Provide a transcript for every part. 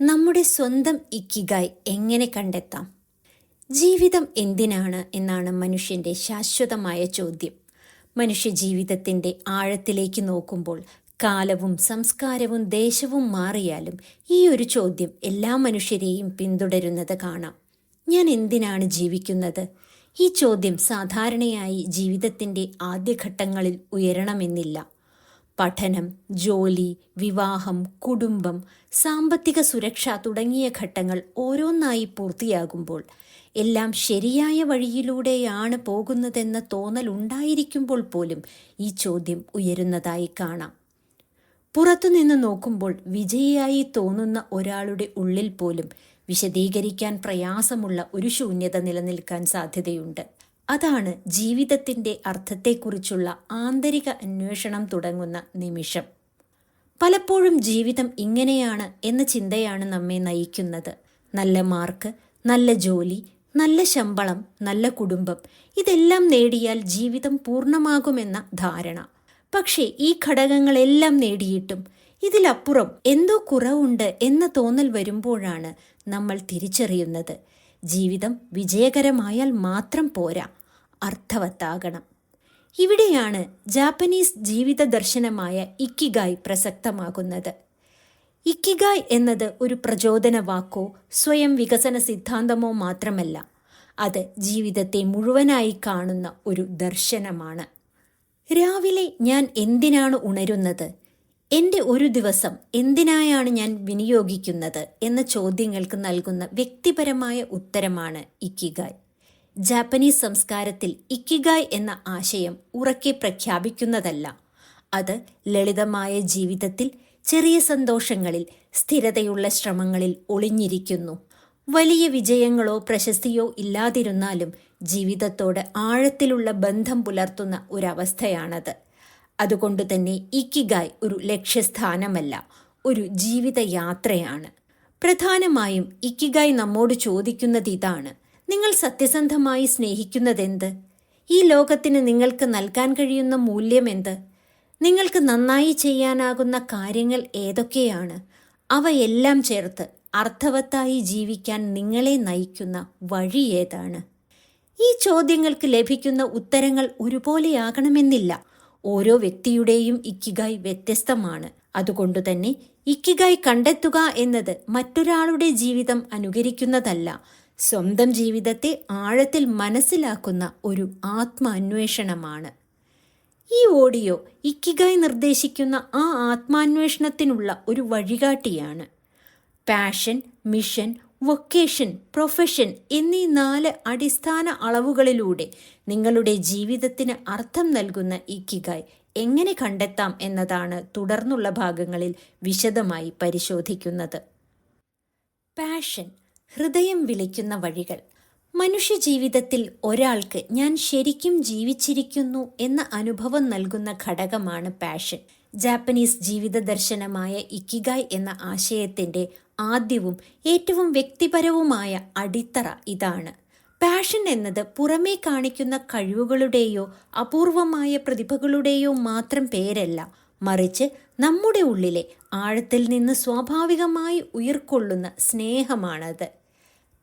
നമ്മുടെ സ്വന്തം ഇക്കിഗായ് എങ്ങനെ കണ്ടെത്താം? ജീവിതം എന്തിനാണ് എന്നാണ് മനുഷ്യൻ്റെ ശാശ്വതമായ ചോദ്യം. മനുഷ്യ ജീവിതത്തിൻ്റെ ആഴത്തിലേക്ക് നോക്കുമ്പോൾ കാലവും സംസ്കാരവും ദേശവും മാറിയാലും ഈ ഒരു ചോദ്യം എല്ലാ മനുഷ്യരെയും പിന്തുടരുന്നത് കാണാം. ഞാൻ എന്തിനാണ് ജീവിക്കുന്നത്? ഈ ചോദ്യം സാധാരണയായി ജീവിതത്തിൻ്റെ ആദ്യഘട്ടങ്ങളിൽ ഉയരണമെന്നില്ല. പഠനം, ജോലി, വിവാഹം, കുടുംബം, സാമ്പത്തിക സുരക്ഷ തുടങ്ങിയ ഘട്ടങ്ങൾ ഓരോന്നായി പൂർത്തിയാകുമ്പോൾ എല്ലാം ശരിയായ വഴിയിലൂടെയാണ് പോകുന്നതെന്ന തോന്നലുണ്ടായിരിക്കുമ്പോൾ പോലും ഈ ചോദ്യം ഉയരുന്നതായി കാണാം. പുറത്തുനിന്ന് നോക്കുമ്പോൾ വിജയിയായി തോന്നുന്ന ഒരാളുടെ ഉള്ളിൽ പോലും വിശദീകരിക്കാൻ പ്രയാസമുള്ള ഒരു ശൂന്യത നിലനിൽക്കാൻ സാധ്യതയുണ്ട്. അതാണ് ജീവിതത്തിൻ്റെ അർത്ഥത്തെക്കുറിച്ചുള്ള ആന്തരിക അന്വേഷണം തുടങ്ങുന്ന നിമിഷം. പലപ്പോഴും ജീവിതം ഇങ്ങനെയാണ് എന്ന ചിന്തയാണ് നമ്മെ നയിക്കുന്നത്. നല്ല മാർക്ക്, നല്ല ജോലി, നല്ല ശമ്പളം, നല്ല കുടുംബം, ഇതെല്ലാം നേടിയാൽ ജീവിതം പൂർണ്ണമാകുമെന്ന ധാരണ. പക്ഷേ ഈ ഘടകങ്ങളെല്ലാം നേടിയിട്ടും ഇതിലപ്പുറം എന്തോ കുറവുണ്ട് എന്ന തോന്നൽ വരുമ്പോഴാണ് നമ്മൾ തിരിച്ചറിയുന്നത് ജീവിതം വിജയകരമായാൽ മാത്രം പോരാ, അർത്ഥവത്താകണം. ഇവിടെയാണ് ജാപ്പനീസ് ജീവിത ദർശനമായ ഇക്കിഗായ് പ്രസക്തമാകുന്നത്. ഇക്കിഗായ് എന്നത് ഒരു പ്രചോദന വാക്കോ സ്വയം വികസന സിദ്ധാന്തമോ മാത്രമല്ല, അത് ജീവിതത്തെ മുഴുവനായി കാണുന്ന ഒരു ദർശനമാണ്. രാവിലെ ഞാൻ എന്തിനാണ് ഉണരുന്നത്? എൻ്റെ ഒരു ദിവസം എന്തിനായാണ് ഞാൻ വിനിയോഗിക്കുന്നത് എന്ന ചോദ്യങ്ങൾക്ക് നൽകുന്ന വ്യക്തിപരമായ ഉത്തരമാണ് ഇക്കിഗായ്. ജാപ്പനീസ് സംസ്കാരത്തിൽ ഇക്കിഗായ് എന്ന ആശയം ഉറക്കെ പ്രഖ്യാപിക്കുന്നതല്ല. അത് ലളിതമായ ജീവിതത്തിൽ, ചെറിയ സന്തോഷങ്ങളിൽ, സ്ഥിരതയുള്ള ശ്രമങ്ങളിൽ ഒളിഞ്ഞിരിക്കുന്നു. വലിയ വിജയങ്ങളോ പ്രശസ്തിയോ ഇല്ലാതിരുന്നാലും ജീവിതത്തോട് ആഴത്തിലുള്ള ബന്ധം പുലർത്തുന്ന ഒരവസ്ഥയാണത്. അതുകൊണ്ട് തന്നെ ഇക്കിഗായ് ഒരു ലക്ഷ്യസ്ഥാനമല്ല, ഒരു ജീവിതയാത്രയാണ്. പ്രധാനമായും ഇക്കിഗായ് നമ്മോട് ചോദിക്കുന്നത് ഇതാണ്: നിങ്ങൾ സത്യസന്ധമായി സ്നേഹിക്കുന്നതെന്ത്? ഈ ലോകത്തിന് നിങ്ങൾക്ക് നൽകാൻ കഴിയുന്ന മൂല്യം എന്ത്? നിങ്ങൾക്ക് നന്നായി ചെയ്യാനാകുന്ന കാര്യങ്ങൾ ഏതൊക്കെയാണ്? അവയെല്ലാം ചേർത്ത് അർത്ഥവത്തായി ജീവിക്കാൻ നിങ്ങളെ നയിക്കുന്ന വഴി ഏതാണ്? ഈ ചോദ്യങ്ങൾക്ക് ലഭിക്കുന്ന ഉത്തരങ്ങൾ ഒരുപോലെയാകണമെന്നില്ല. ഓരോ വ്യക്തിയുടെയും ഇക്കിഗായ് വ്യത്യസ്തമാണ്. അതുകൊണ്ടുതന്നെ ഇക്കിഗായ് കണ്ടെത്തുക എന്നത് മറ്റൊരാളുടെ ജീവിതം അനുകരിക്കുന്നതല്ല, സ്വന്തം ജീവിതത്തെ ആഴത്തിൽ മനസ്സിലാക്കുന്ന ഒരു ആത്മാന്വേഷണമാണ്. ഈ ഓഡിയോ ഇക്കിഗായ് നിർദ്ദേശിക്കുന്ന ആ ആത്മാന്വേഷണത്തിനുള്ള ഒരു വഴികാട്ടിയാണ്. പാഷൻ, മിഷൻ, വൊക്കേഷൻ, പ്രൊഫഷൻ എന്നീ 4 അടിസ്ഥാന അളവുകളിലൂടെ നിങ്ങളുടെ ജീവിതത്തിന് അർത്ഥം നൽകുന്ന ഇക്കിഗായ് എങ്ങനെ കണ്ടെത്താം എന്നതാണ് തുടർന്നുള്ള ഭാഗങ്ങളിൽ വിശദമായി പരിശോധിക്കുന്നത്. പാഷൻ, ഹൃദയം വിളിക്കുന്ന വഴികൾ. മനുഷ്യജീവിതത്തിൽ ഒരാൾക്ക് ഞാൻ ശരിക്കും ജീവിച്ചിരിക്കുന്നു എന്ന അനുഭവം നൽകുന്ന ഘടകമാണ് പാഷൻ. ജാപ്പനീസ് ജീവിത ദർശനമായ ഇക്കിഗായ് എന്ന ആശയത്തിൻ്റെ ആദ്യവും ഏറ്റവും വ്യക്തിപരവുമായ അടിത്തറ ഇതാണ്. പാഷൻ എന്നത് പുറമേ കാണിക്കുന്ന കഴിവുകളുടെയോ അപൂർവമായ പ്രതിഭകളുടെയോ മാത്രം പേരല്ല, മറിച്ച് നമ്മുടെ ഉള്ളിലെ ആഴത്തിൽ നിന്ന് സ്വാഭാവികമായി ഉയർക്കൊള്ളുന്ന സ്നേഹമാണത്.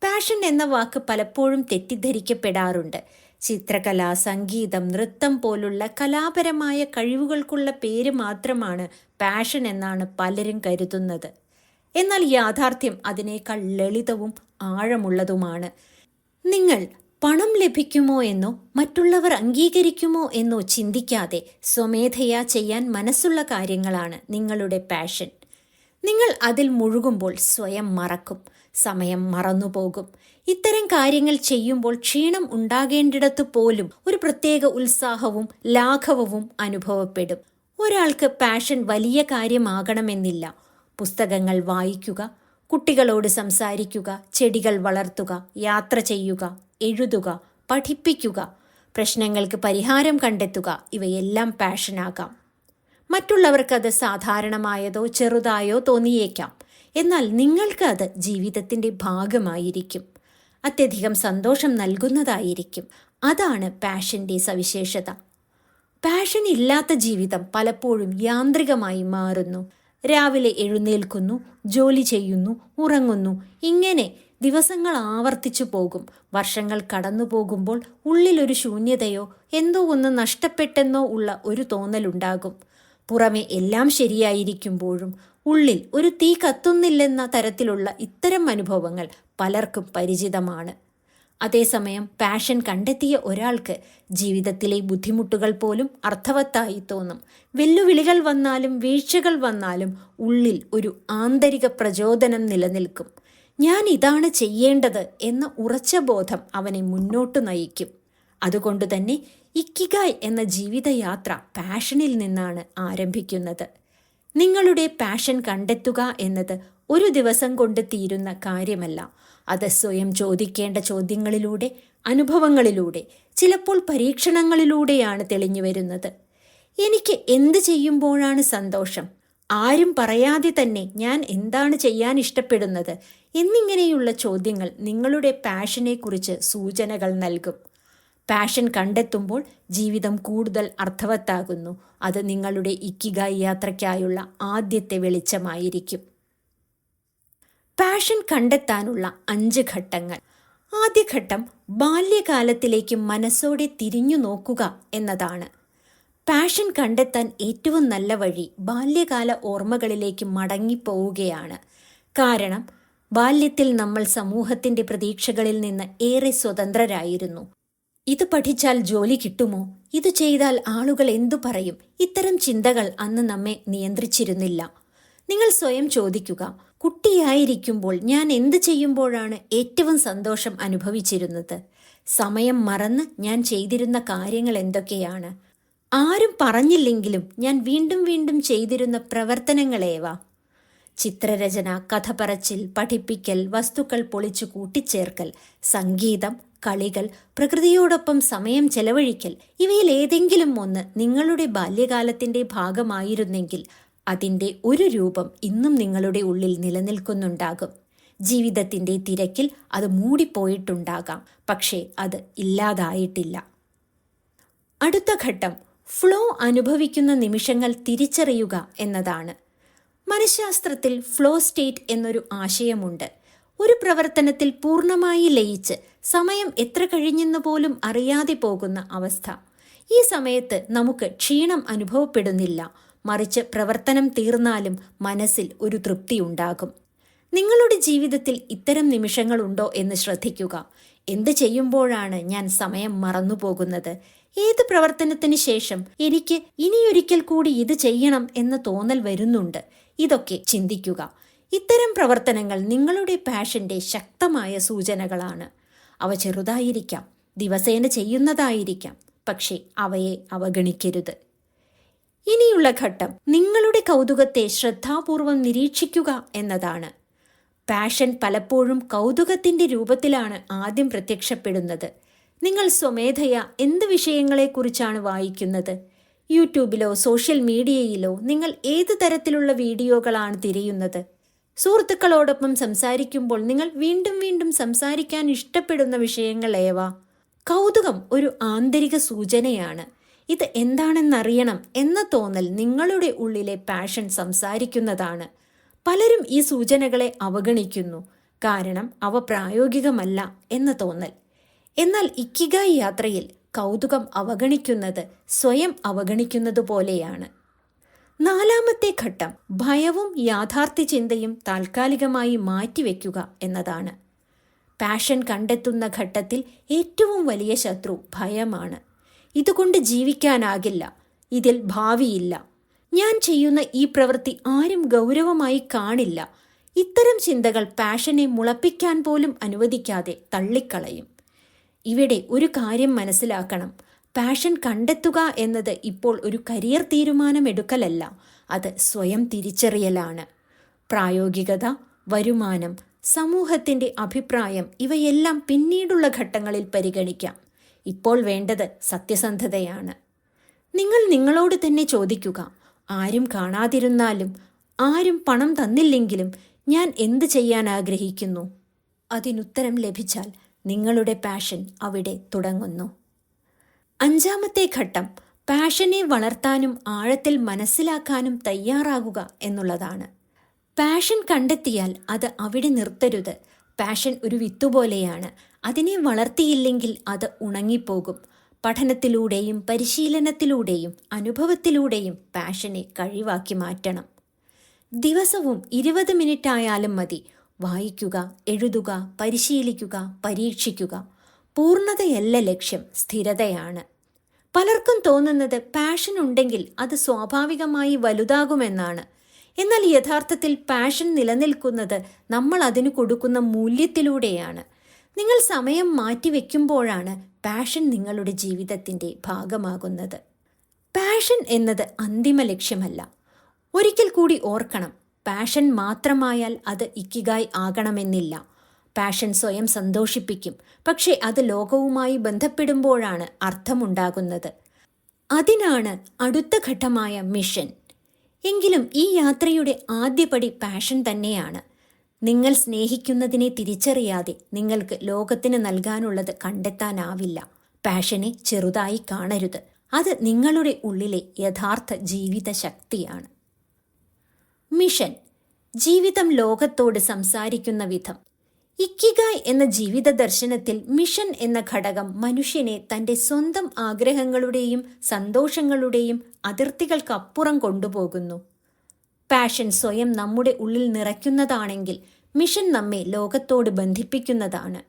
പാഷൻ എന്ന വാക്ക് പലപ്പോഴും തെറ്റിദ്ധരിക്കപ്പെടാറുണ്ട്. ചിത്രകല, സംഗീതം, നൃത്തം പോലുള്ള കലാപരമായ കഴിവുകൾക്കുള്ള പേര് മാത്രമാണ് പാഷൻ എന്നാണ് പലരും കരുതുന്നത്. എന്നാൽ യാഥാർത്ഥ്യം അതിനേക്കാൾ ലളിതവും ആഴമുള്ളതുമാണ്. നിങ്ങൾ പണം ലഭിക്കുമോ എന്നോ മറ്റുള്ളവർ അംഗീകരിക്കുമോ എന്നോ ചിന്തിക്കാതെ സ്വമേധയാ ചെയ്യാൻ മനസ്സുള്ള കാര്യങ്ങളാണ് നിങ്ങളുടെ പാഷൻ. നിങ്ങൾ അതിൽ മുഴുകുമ്പോൾ സ്വയം മറക്കും, സമയം മറന്നുപോകും. ഇത്തരം കാര്യങ്ങൾ ചെയ്യുമ്പോൾ ക്ഷീണം ഉണ്ടാകേണ്ടിടത്ത് പോലും ഒരു പ്രത്യേക ഉത്സാഹവും ലാഘവവും അനുഭവപ്പെടും. ഒരാൾക്ക് പാഷൻ വലിയ കാര്യമാകണമെന്നില്ല. പുസ്തകങ്ങൾ വായിക്കുക, കുട്ടികളോട് സംസാരിക്കുക, ചെടികൾ വളർത്തുക, യാത്ര ചെയ്യുക, എഴുതുക, പഠിപ്പിക്കുക, പ്രശ്നങ്ങൾക്ക് പരിഹാരം കണ്ടെത്തുക, ഇവയെല്ലാം പാഷനാകാം. മറ്റുള്ളവർക്കത് സാധാരണമായതോ ചെറുതായോ തോന്നിയേക്കാം. എന്നാൽ നിങ്ങൾക്ക് അത് ജീവിതത്തിൻ്റെ ഭാഗമായിരിക്കും, അത്യധികം സന്തോഷം നൽകുന്നതായിരിക്കും. അതാണ് പാഷൻ്റെ സവിശേഷത. പാഷൻ ഇല്ലാത്ത ജീവിതം പലപ്പോഴും യാന്ത്രികമായി മാറുന്നു. രാവിലെ എഴുന്നേൽക്കുന്നു, ജോലി ചെയ്യുന്നു, ഉറങ്ങുന്നു. ഇങ്ങനെ ദിവസങ്ങൾ ആവർത്തിച്ചു പോകും. വർഷങ്ങൾ കടന്നു പോകുമ്പോൾ ഉള്ളിലൊരു ശൂന്യതയോ എന്തോ ഒന്ന് നഷ്ടപ്പെട്ടെന്നോ ഉള്ള ഒരു തോന്നലുണ്ടാകും. പുറമെ എല്ലാം ശരിയായിരിക്കുമ്പോഴും ഉള്ളിൽ ഒരു തീ കത്തുന്നില്ലെന്ന തരത്തിലുള്ള ഇത്തരം അനുഭവങ്ങൾ പലർക്കും പരിചിതമാണ്. അതേസമയം പാഷൻ കണ്ടെത്തിയ ഒരാൾക്ക് ജീവിതത്തിലെ ബുദ്ധിമുട്ടുകൾ പോലും അർത്ഥവത്തായി തോന്നും. വെല്ലുവിളികൾ വന്നാലും വീഴ്ചകൾ വന്നാലും ഉള്ളിൽ ഒരു ആന്തരിക പ്രചോദനം നിലനിൽക്കും. ഞാൻ ഇതാണ് ചെയ്യേണ്ടത് എന്ന ഉറച്ച ബോധം അവനെ മുന്നോട്ട് നയിക്കും. അതുകൊണ്ട് തന്നെ ഇക്കിഗായ് എന്ന ജീവിതയാത്ര പാഷനിൽ നിന്നാണ് ആരംഭിക്കുന്നത്. നിങ്ങളുടെ പാഷൻ കണ്ടെത്തുക എന്നത് ഒരു ദിവസം കൊണ്ട് തീരുന്ന കാര്യമല്ല. അത് സ്വയം ചോദിക്കേണ്ട ചോദ്യങ്ങളിലൂടെ, അനുഭവങ്ങളിലൂടെ, ചിലപ്പോൾ പരീക്ഷണങ്ങളിലൂടെയാണ് തെളിഞ്ഞു വരുന്നത്. എനിക്ക് എന്ത് ചെയ്യുമ്പോഴാണ് സന്തോഷം? ആരും പറയാതെ തന്നെ ഞാൻ എന്താണ് ചെയ്യാൻ ഇഷ്ടപ്പെടുന്നത്? എന്നിങ്ങനെയുള്ള ചോദ്യങ്ങൾ നിങ്ങളുടെ പാഷനെക്കുറിച്ച് സൂചനകൾ നൽകും. പാഷൻ കണ്ടെത്തുമ്പോൾ ജീവിതം കൂടുതൽ അർത്ഥവത്താകുന്നു. അത് നിങ്ങളുടെ ഇക്കിഗായ് യാത്രയ്ക്കായുള്ള ആദ്യത്തെ വെളിച്ചമായിരിക്കും. പാഷൻ കണ്ടെത്താനുള്ള 5 ഘട്ടങ്ങൾ. ആദ്യ ഘട്ടം ബാല്യകാലത്തിലേക്ക് മനസ്സോടെ തിരിഞ്ഞു നോക്കുക എന്നതാണ്. പാഷൻ കണ്ടെത്താൻ ഏറ്റവും നല്ല വഴി ബാല്യകാല ഓർമ്മകളിലേക്ക് മടങ്ങിപ്പോവുകയാണ്. കാരണം ബാല്യത്തിൽ നമ്മൾ സമൂഹത്തിൻ്റെ പ്രതീക്ഷകളിൽ നിന്ന് ഏറെ സ്വതന്ത്രരായിരുന്നു. ഇത് പഠിച്ചാൽ ജോലി കിട്ടുമോ? ഇത് ചെയ്താൽ ആളുകൾ എന്തു പറയും? ഇത്തരം ചിന്തകൾ അന്ന് നമ്മെ നിയന്ത്രിച്ചിരുന്നില്ല. നിങ്ങൾ സ്വയം ചോദിക്കുക, കുട്ടിയായിരിക്കുമ്പോൾ ഞാൻ എന്ത് ചെയ്യുമ്പോഴാണ് ഏറ്റവും സന്തോഷം അനുഭവിച്ചിരുന്നത്? സമയം മറന്ന് ഞാൻ ചെയ്തിരുന്ന കാര്യങ്ങൾ എന്തൊക്കെയാണ്? ആരും പറഞ്ഞില്ലെങ്കിലും ഞാൻ വീണ്ടും വീണ്ടും ചെയ്തിരുന്ന പ്രവർത്തനങ്ങളേവ? ചിത്രരചന, കഥ പറച്ചിൽ, പഠിപ്പിക്കൽ, വസ്തുക്കൾ പൊളിച്ചു കൂട്ടിച്ചേർക്കൽ, സംഗീതം, കളികൾ, പ്രകൃതിയോടൊപ്പം സമയം ചെലവഴിക്കൽ, ഇവയിൽ ഏതെങ്കിലും ഒന്ന് നിങ്ങളുടെ ബാല്യകാലത്തിൻ്റെ ഭാഗമായിരുന്നെങ്കിൽ അതിൻ്റെ ഒരു രൂപം ഇന്നും നിങ്ങളുടെ ഉള്ളിൽ നിലനിൽക്കുന്നുണ്ടാകും. ജീവിതത്തിൻ്റെ തിരക്കിൽ അത് മൂടിപ്പോയിട്ടുണ്ടാകാം, പക്ഷേ അത് ഇല്ലാതായിട്ടില്ല. അടുത്ത ഘട്ടം ഫ്ലോ അനുഭവിക്കുന്ന നിമിഷങ്ങൾ തിരിച്ചറിയുക എന്നതാണ്. മനഃശാസ്ത്രത്തിൽ ഫ്ലോ സ്റ്റേറ്റ് എന്നൊരു ആശയമുണ്ട്. ഒരു പ്രവർത്തനത്തിൽ പൂർണ്ണമായി ലയിച്ച് സമയം എത്ര കഴിഞ്ഞെന്ന് പോലും അറിയാതെ പോകുന്ന അവസ്ഥ. ഈ സമയത്ത് നമുക്ക് ക്ഷീണം അനുഭവപ്പെടുന്നില്ല, മറിച്ച് പ്രവർത്തനം തീർന്നാലും മനസ്സിൽ ഒരു തൃപ്തി ഉണ്ടാകും. നിങ്ങളുടെ ജീവിതത്തിൽ ഇത്തരം നിമിഷങ്ങളുണ്ടോ എന്ന് ശ്രദ്ധിക്കുക. എന്ത് ചെയ്യുമ്പോഴാണ് ഞാൻ സമയം മറന്നുപോകുന്നത്? ഏത് പ്രവർത്തനത്തിന് ശേഷം എനിക്ക് ഇനിയൊരിക്കൽ കൂടി ഇത് ചെയ്യണം എന്ന തോന്നൽ വരുന്നുണ്ട്? ഇതൊക്കെ ചിന്തിക്കുക. ഇത്തരം പ്രവർത്തനങ്ങൾ നിങ്ങളുടെ പാഷന്റെ ശക്തമായ സൂചനകളാണ്. അവ ചെറുതായിരിക്കാം, ദിവസേന ചെയ്യുന്നതായിരിക്കാം, പക്ഷേ അവയെ അവഗണിക്കരുത്. ഇനിയുള്ള ഘട്ടം നിങ്ങളുടെ കൗതുകത്തെ ശ്രദ്ധാപൂർവം നിരീക്ഷിക്കുക എന്നതാണ്. പാഷൻ പലപ്പോഴും കൗതുകത്തിൻ്റെ രൂപത്തിലാണ് ആദ്യം പ്രത്യക്ഷപ്പെടുന്നത്. നിങ്ങൾ സ്വമേധയാ എന്ത് വിഷയങ്ങളെക്കുറിച്ചാണ് വായിക്കുന്നത്? യൂട്യൂബിലോ സോഷ്യൽ മീഡിയയിലോ നിങ്ങൾ ഏത് തരത്തിലുള്ള വീഡിയോകളാണ് തിരയുന്നത്? സുഹൃത്തുക്കളോടൊപ്പം സംസാരിക്കുമ്പോൾ നിങ്ങൾ വീണ്ടും വീണ്ടും സംസാരിക്കാൻ ഇഷ്ടപ്പെടുന്ന വിഷയങ്ങൾ ഏവ? കൗതുകം ഒരു ആന്തരിക സൂചനയാണ്. ഇത് എന്താണെന്നറിയണം എന്ന തോന്നൽ നിങ്ങളുടെ ഉള്ളിലെ പാഷൻ സംസാരിക്കുന്നതാണ്. പലരും ഈ സൂചനകളെ അവഗണിക്കുന്നു, കാരണം അവ പ്രായോഗികമല്ല എന്ന തോന്നൽ. എന്നാൽ ഇക്കിഗായ് യാത്രയിൽ കൗതുകം അവഗണിക്കുന്നത് സ്വയം അവഗണിക്കുന്നത് പോലെയാണ്. നാലാമത്തെ ഘട്ടം ഭയവും യാഥാർത്ഥ്യ ചിന്തയും താൽക്കാലികമായി മാറ്റിവെക്കുക എന്നതാണ്. പാഷൻ കണ്ടെത്തുന്ന ഘട്ടത്തിൽ ഏറ്റവും വലിയ ശത്രു ഭയമാണ്. ഇതുകൊണ്ട് ജീവിക്കാനാകില്ല, ഇതിൽ ഭാവിയില്ല, ഞാൻ ചെയ്യുന്ന ഈ പ്രവൃത്തി ആരും ഗൗരവമായി കാണില്ല. ഇത്തരം ചിന്തകൾ പാഷനെ മുളപ്പിക്കാൻ പോലും അനുവദിക്കാതെ തള്ളിക്കളയും. ഇവിടെ ഒരു കാര്യം മനസ്സിലാക്കണം. പാഷൻ കണ്ടെത്തുക എന്നത് ഇപ്പോൾ ഒരു കരിയർ തീരുമാനമെടുക്കലല്ല, അത് സ്വയം തിരിച്ചറിയലാണ്. പ്രായോഗികത, വരുമാനം, സമൂഹത്തിൻ്റെ അഭിപ്രായം ഇവയെല്ലാം പിന്നീടുള്ള ഘട്ടങ്ങളിൽ പരിഗണിക്കാം. ഇപ്പോൾ വേണ്ടത് സത്യസന്ധതയാണ്. നിങ്ങൾ നിങ്ങളോട് തന്നെ ചോദിക്കുക, ആരും കാണാതിരുന്നാലും ആരും പണം തന്നില്ലെങ്കിലും ഞാൻ എന്ത് ചെയ്യാൻ ആഗ്രഹിക്കുന്നു? അതിനുത്തരം ലഭിച്ചാൽ നിങ്ങളുടെ പാഷൻ അവിടെ തുടങ്ങുന്നു. അഞ്ചാമത്തെ ഘട്ടം പാഷനെ വളർത്താനും ആഴത്തിൽ മനസ്സിലാക്കാനും തയ്യാറാകുക എന്നുള്ളതാണ്. പാഷൻ കണ്ടെത്തിയാൽ അത് അവിടെ നിർത്തരുത്. പാഷൻ ഒരു വിത്തുപോലെയാണ്. അതിനെ വളർത്തിയില്ലെങ്കിൽ അത് ഉണങ്ങിപ്പോകും. പഠനത്തിലൂടെയും പരിശീലനത്തിലൂടെയും അനുഭവത്തിലൂടെയും പാഷനെ കഴിവാക്കി മാറ്റണം. ദിവസവും 20 മിനിറ്റ് ആയാലും മതി. വായിക്കുക, എഴുതുക, പരിശീലിക്കുക, പരീക്ഷിക്കുക. പൂർണ്ണതയല്ല ലക്ഷ്യം, സ്ഥിരതയാണ്. പലർക്കും തോന്നുന്നത് പാഷൻ ഉണ്ടെങ്കിൽ അത് സ്വാഭാവികമായി വലുതാകുമെന്നാണ്. എന്നാൽ യഥാർത്ഥത്തിൽ പാഷൻ നിലനിൽക്കുന്നത് നമ്മൾ അതിന് കൊടുക്കുന്ന മൂല്യത്തിലൂടെയാണ്. നിങ്ങൾ സമയം മാറ്റിവെക്കുമ്പോഴാണ് പാഷൻ നിങ്ങളുടെ ജീവിതത്തിൻ്റെ ഭാഗമാകുന്നത്. പാഷൻ എന്നത് അന്തിമ ലക്ഷ്യമല്ല. ഒരിക്കൽ കൂടി ഓർക്കണം, പാഷൻ മാത്രമായാൽ അത് ഇക്കിഗായ് ആകണമെന്നില്ല. പാഷൻ സ്വയം സന്തോഷിപ്പിക്കും, പക്ഷേ അത് ലോകവുമായി ബന്ധപ്പെടുമ്പോഴാണ് അർത്ഥമുണ്ടാകുന്നത്. അതിനാണ് അടുത്ത ഘട്ടമായ മിഷൻ. എങ്കിലും ഈ യാത്രയുടെ ആദ്യപടി പാഷൻ തന്നെയാണ്. നിങ്ങൾ സ്നേഹിക്കുന്നതിനെ തിരിച്ചറിയാതെ നിങ്ങൾക്ക് ലോകത്തിന് നൽകാനുള്ളത് കണ്ടെത്താനാവില്ല. പാഷനെ ചെറുതായി കാണരുത്. അത് നിങ്ങളുടെ ഉള്ളിലെ യഥാർത്ഥ ജീവിത ശക്തിയാണ്. മിഷൻ, ജീവിതം ലോകത്തോട് സംസാരിക്കുന്ന വിധം. ഇക്കിഗായ് എന്ന ജീവിത ദർശനത്തിൽ മിഷൻ എന്ന ഘടകം മനുഷ്യനെ തൻ്റെ സ്വന്തം ആഗ്രഹങ്ങളുടെയും സന്തോഷങ്ങളുടെയും അതിർത്തികൾക്കപ്പുറം കൊണ്ടുപോകുന്നു. പാഷൻ സ്വയം നമ്മുടെ ഉള്ളിൽ നിറയ്ക്കുന്നതാണെങ്കിൽ മിഷൻ നമ്മെ ലോകത്തോട് ബന്ധിപ്പിക്കുന്നതാണ്.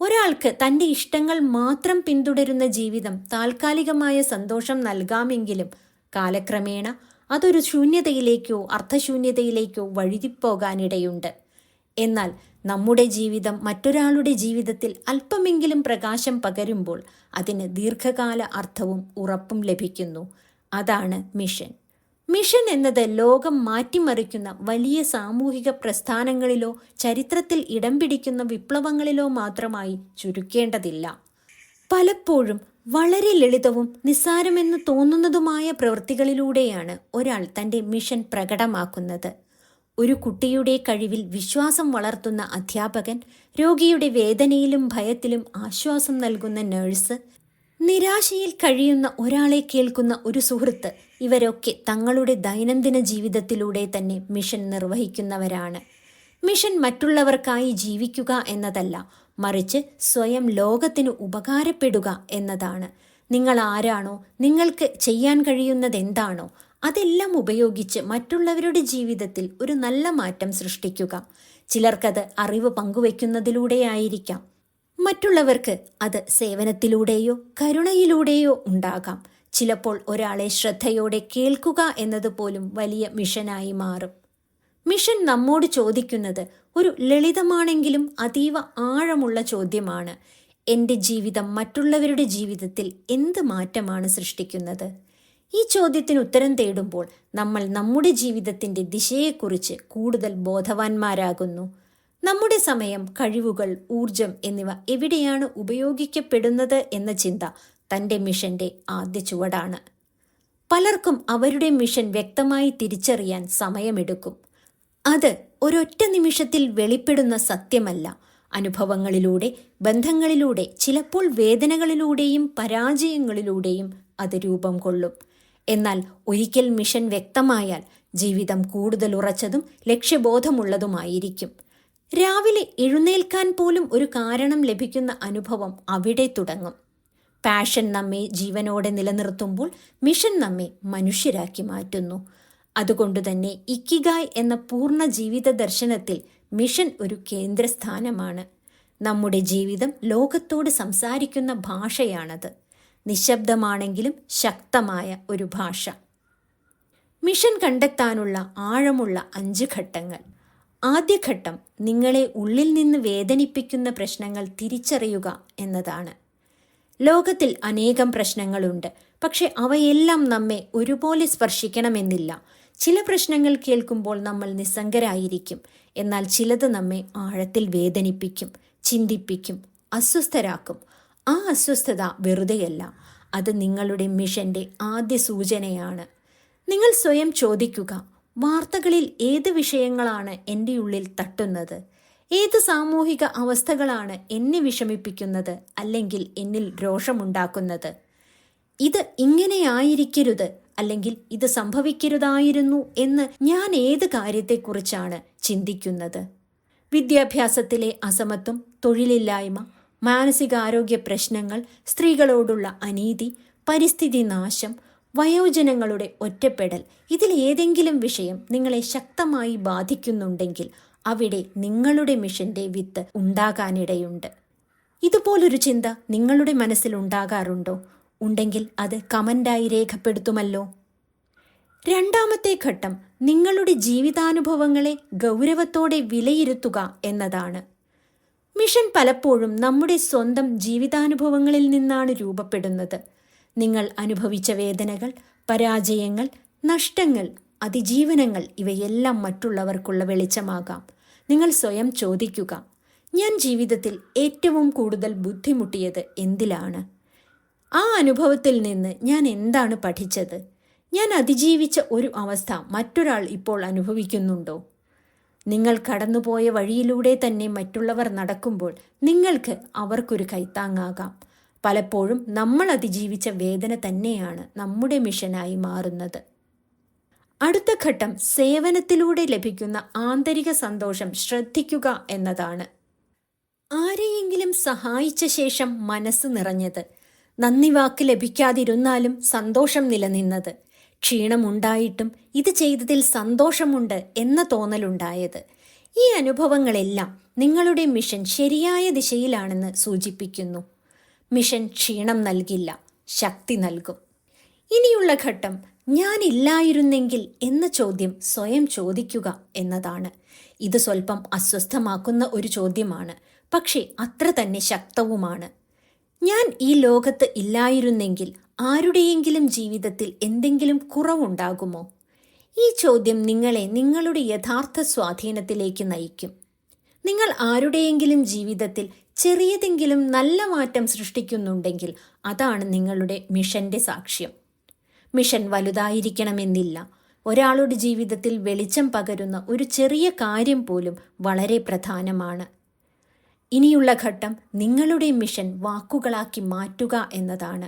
ഒരാൾക്ക് തൻ്റെ ഇഷ്ടങ്ങൾ മാത്രം പിന്തുടരുന്ന ജീവിതം താൽക്കാലികമായ സന്തോഷം നൽകാമെങ്കിലും കാലക്രമേണ അതൊരു ശൂന്യതയിലേക്കോ അർത്ഥശൂന്യതയിലേക്കോ വഴുതിപ്പോകാനിടയുണ്ട്. എന്നാൽ നമ്മുടെ ജീവിതം മറ്റൊരാളുടെ ജീവിതത്തിൽ അല്പമെങ്കിലും പ്രകാശം പകരുമ്പോൾ അതിന് ദീർഘകാല അർത്ഥവും ഉറപ്പും ലഭിക്കുന്നു. അതാണ് മിഷൻ. മിഷൻ എന്നത് ലോകം മാറ്റിമറിക്കുന്ന വലിയ സാമൂഹിക പ്രസ്ഥാനങ്ങളിലോ ചരിത്രത്തിൽ ഇടം പിടിക്കുന്ന വിപ്ലവങ്ങളിലോ മാത്രമായി ചുരുക്കേണ്ടതില്ല. പലപ്പോഴും വളരെ ലളിതവും നിസ്സാരമെന്ന് തോന്നുന്നതുമായ പ്രവൃത്തികളിലൂടെയാണ് ഒരാൾ തൻ്റെ മിഷൻ പ്രകടമാക്കുന്നത്. ഒരു കുട്ടിയുടെ കഴിവിൽ വിശ്വാസം വളർത്തുന്ന അധ്യാപകൻ, രോഗിയുടെ വേദനയിലും ഭയത്തിലും ആശ്വാസം നൽകുന്ന നഴ്സ്, നിരാശയിൽ കഴിയുന്ന ഒരാളെ കേൾക്കുന്ന ഒരു സുഹൃത്ത്, ഇവരൊക്കെ തങ്ങളുടെ ദൈനംദിന ജീവിതത്തിലൂടെ തന്നെ മിഷൻ നിർവഹിക്കുന്നവരാണ്. മിഷൻ മറ്റുള്ളവർക്കായി ജീവിക്കുക എന്നതല്ല, മറിച്ച് സ്വയം ലോകത്തിന് ഉപകാരപ്പെടുക എന്നതാണ്. നിങ്ങൾ ആരാണോ, നിങ്ങൾക്ക് ചെയ്യാൻ കഴിയുന്നതെന്താണോ അതെല്ലാം ഉപയോഗിച്ച് മറ്റുള്ളവരുടെ ജീവിതത്തിൽ ഒരു നല്ല മാറ്റം സൃഷ്ടിക്കുക. ചിലർക്കത് അറിവ് പങ്കുവയ്ക്കുന്നതിലൂടെയായിരിക്കാം. മറ്റുള്ളവർക്ക് അത് സേവനത്തിലൂടെയോ കരുണയിലൂടെയോ ഉണ്ടാകാം. ചിലപ്പോൾ ഒരാളെ ശ്രദ്ധയോടെ കേൾക്കുക എന്നതുപോലും വലിയ മിഷനായി മാറും. മിഷൻ നമ്മോട് ചോദിക്കുന്നത് ഒരു ലളിതമാണെങ്കിലും അതീവ ആഴമുള്ള ചോദ്യമാണ്. എൻ്റെ ജീവിതം മറ്റുള്ളവരുടെ ജീവിതത്തിൽ എന്ത് മാറ്റമാണ് സൃഷ്ടിക്കുന്നത്? ഈ ചോദ്യത്തിന് ഉത്തരം തേടുമ്പോൾ നമ്മൾ നമ്മുടെ ജീവിതത്തിൻ്റെ ദിശയെക്കുറിച്ച് കൂടുതൽ ബോധവാന്മാരാകുന്നു. നമ്മുടെ സമയം, കഴിവുകൾ, ഊർജം എന്നിവ എവിടെയാണ് ഉപയോഗിക്കപ്പെടുന്നത് എന്ന ചിന്ത തൻ്റെ മിഷന്റെ ആദ്യ ചുവടാണ്. പലർക്കും അവരുടെ മിഷൻ വ്യക്തമായി തിരിച്ചറിയാൻ സമയമെടുക്കും. അത് ഒരൊറ്റ നിമിഷത്തിൽ വെളിപ്പെടുന്ന സത്യമല്ല. അനുഭവങ്ങളിലൂടെ, ബന്ധങ്ങളിലൂടെ, ചിലപ്പോൾ വേദനകളിലൂടെയും പരാജയങ്ങളിലൂടെയും അത് രൂപം കൊള്ളും. എന്നാൽ ഒരിക്കൽ മിഷൻ വ്യക്തമായാൽ ജീവിതം കൂടുതൽ ഉറച്ചതും ലക്ഷ്യബോധമുള്ളതുമായിരിക്കും. രാവിലെ എഴുന്നേൽക്കാൻ പോലും ഒരു കാരണം ലഭിക്കുന്ന അനുഭവം അവിടെ തുടങ്ങും. പാഷൻ നമ്മെ ജീവനോടെ നിലനിർത്തുമ്പോൾ മിഷൻ നമ്മെ മനുഷ്യരാക്കി മാറ്റുന്നു. അതുകൊണ്ടുതന്നെ ഇക്കിഗായ് എന്ന പൂർണ്ണ ജീവിത ദർശനത്തിൽ മിഷൻ ഒരു കേന്ദ്രസ്ഥാനമാണ്. നമ്മുടെ ജീവിതം ലോകത്തോട് സംസാരിക്കുന്ന ഭാഷയാണത്. നിശബ്ദമാണെങ്കിലും ശക്തമായ ഒരു ഭാഷ. മിഷൻ കണ്ടെത്താനുള്ള ആഴമുള്ള 5 ഘട്ടങ്ങൾ. ആദ്യ ഘട്ടം നിങ്ങളെ ഉള്ളിൽ നിന്ന് വേദനിപ്പിക്കുന്ന പ്രശ്നങ്ങൾ തിരിച്ചറിയുക എന്നതാണ്. ലോകത്തിൽ അനേകം പ്രശ്നങ്ങളുണ്ട്, പക്ഷെ അവയെല്ലാം നമ്മെ ഒരുപോലെ സ്പർശിക്കണമെന്നില്ല. ചില പ്രശ്നങ്ങൾ കേൾക്കുമ്പോൾ നമ്മൾ നിസ്സംഗരായിരിക്കും, എന്നാൽ ചിലത് നമ്മെ ആഴത്തിൽ വേദനിപ്പിക്കും, ചിന്തിപ്പിക്കും, അസ്വസ്ഥരാക്കും. ആ അസ്വസ്ഥത വെറുതെയല്ല, അത് നിങ്ങളുടെ മിഷന്റെ ആദ്യ സൂചനയാണ്. നിങ്ങൾ സ്വയം ചോദിക്കുക, വാർത്തകളിൽ ഏത് വിഷയങ്ങളാണ് എൻ്റെ ഉള്ളിൽ തട്ടുന്നത്? ഏത് സാമൂഹിക അവസ്ഥകളാണ് എന്നെ വിഷമിപ്പിക്കുന്നത് അല്ലെങ്കിൽ എന്നിൽ രോഷമുണ്ടാക്കുന്നത്? ഇത് ഇങ്ങനെയായിരിക്കരുത്, അല്ലെങ്കിൽ ഇത് സംഭവിക്കരുതായിരുന്നു എന്ന് ഞാൻ ഏത് കാര്യത്തെക്കുറിച്ചാണ് ചിന്തിക്കുന്നത്? വിദ്യാഭ്യാസത്തിലെ അസമത്വം, തൊഴിലില്ലായ്മ, മാനസികാരോഗ്യ പ്രശ്നങ്ങൾ, സ്ത്രീകളോടുള്ള അനീതി, പരിസ്ഥിതി നാശം, വയോജനങ്ങളുടെ ഒറ്റപ്പെടൽ, ഇതിലേതെങ്കിലും വിഷയം നിങ്ങളെ ശക്തമായി ബാധിക്കുന്നുണ്ടെങ്കിൽ അവിടെ നിങ്ങളുടെ മിഷന്റെ വിത്ത് ഉണ്ടാകാനിടയുണ്ട്. ഇതുപോലൊരു ചിന്ത നിങ്ങളുടെ മനസ്സിൽ ഉണ്ടാകാറുണ്ടോ? ഉണ്ടെങ്കിൽ അത് കമന്റായി രേഖപ്പെടുത്തുമല്ലോ. രണ്ടാമത്തെ ഘട്ടം നിങ്ങളുടെ ജീവിതാനുഭവങ്ങളെ ഗൗരവത്തോടെ വിലയിരുത്തുക എന്നതാണ്. മിഷൻ പലപ്പോഴും നമ്മുടെ സ്വന്തം ജീവിതാനുഭവങ്ങളിൽ നിന്നാണ് രൂപപ്പെടുന്നത്. നിങ്ങൾ അനുഭവിച്ച വേദനകൾ, പരാജയങ്ങൾ, നഷ്ടങ്ങൾ, അതിജീവനങ്ങൾ ഇവയെല്ലാം മറ്റുള്ളവർക്കുള്ള വെളിച്ചമാകാം. നിങ്ങൾ സ്വയം ചോദിക്കുക, ഞാൻ ജീവിതത്തിൽ ഏറ്റവും കൂടുതൽ ബുദ്ധിമുട്ടിയത് എന്തിലാണ്? ആ അനുഭവത്തിൽ നിന്ന് ഞാൻ എന്താണ് പഠിച്ചത്? ഞാൻ അതിജീവിച്ച ഒരു അവസ്ഥ മറ്റൊരാൾ ഇപ്പോൾ അനുഭവിക്കുന്നുണ്ടോ? നിങ്ങൾ കടന്നുപോയ വഴിയിലൂടെ തന്നെ മറ്റുള്ളവർ നടക്കുമ്പോൾ നിങ്ങൾക്ക് അവർക്കൊരു കൈത്താങ്ങാകാം. പലപ്പോഴും നമ്മൾ അതിജീവിച്ച വേദന തന്നെയാണ് നമ്മുടെ മിഷനായി മാറുന്നത്. അടുത്ത ഘട്ടം സേവനത്തിലൂടെ ലഭിക്കുന്ന ആന്തരിക സന്തോഷം ശ്രദ്ധിക്കുക എന്നതാണ്. ആരെയെങ്കിലും സഹായിച്ച ശേഷം മനസ്സ് നിറഞ്ഞത്, നന്ദി വാക്ക് ലഭിക്കാതിരുന്നാലും സന്തോഷം നിലനിന്നത്, ക്ഷീണമുണ്ടായിട്ടും ഇത് ചെയ്തതിൽ സന്തോഷമുണ്ട് എന്ന തോന്നലുണ്ടായത്, ഈ അനുഭവങ്ങളെല്ലാം നിങ്ങളുടെ മിഷൻ ശരിയായ ദിശയിലാണെന്ന് സൂചിപ്പിക്കുന്നു. മിഷൻ ക്ഷീണം നൽകില്ല, ശക്തി നൽകും. ഇനിയുള്ള ഘട്ടം ഞാനില്ലായിരുന്നെങ്കിൽ എന്ന ചോദ്യം സ്വയം ചോദിക്കുക എന്നതാണ്. ഇത് സ്വല്പം അസ്വസ്ഥമാക്കുന്ന ഒരു ചോദ്യമാണ്, പക്ഷേ അത്ര തന്നെ ശക്തവുമാണ്. ഞാൻ ഈ ലോകത്ത് ഇല്ലായിരുന്നെങ്കിൽ ആരുടെയെങ്കിലും ജീവിതത്തിൽ എന്തെങ്കിലും കുറവുണ്ടാകുമോ? ഈ ചോദ്യം നിങ്ങളെ നിങ്ങളുടെ യഥാർത്ഥ സ്വാധീനത്തിലേക്ക് നയിക്കും. നിങ്ങൾ ആരുടെയെങ്കിലും ജീവിതത്തിൽ ചെറിയതെങ്കിലും നല്ല മാറ്റം സൃഷ്ടിക്കുന്നുണ്ടെങ്കിൽ അതാണ് നിങ്ങളുടെ മിഷന്റെ സാക്ഷ്യം. മിഷൻ വലുതായിരിക്കണമെന്നില്ല. ഒരാളുടെ ജീവിതത്തിൽ വെളിച്ചം പകരുന്ന ഒരു ചെറിയ കാര്യം പോലും വളരെ പ്രധാനമാണ്. ഇനിയുള്ള ഘട്ടം നിങ്ങളുടെ മിഷൻ വാക്കുകളാക്കി മാറ്റുക എന്നതാണ്.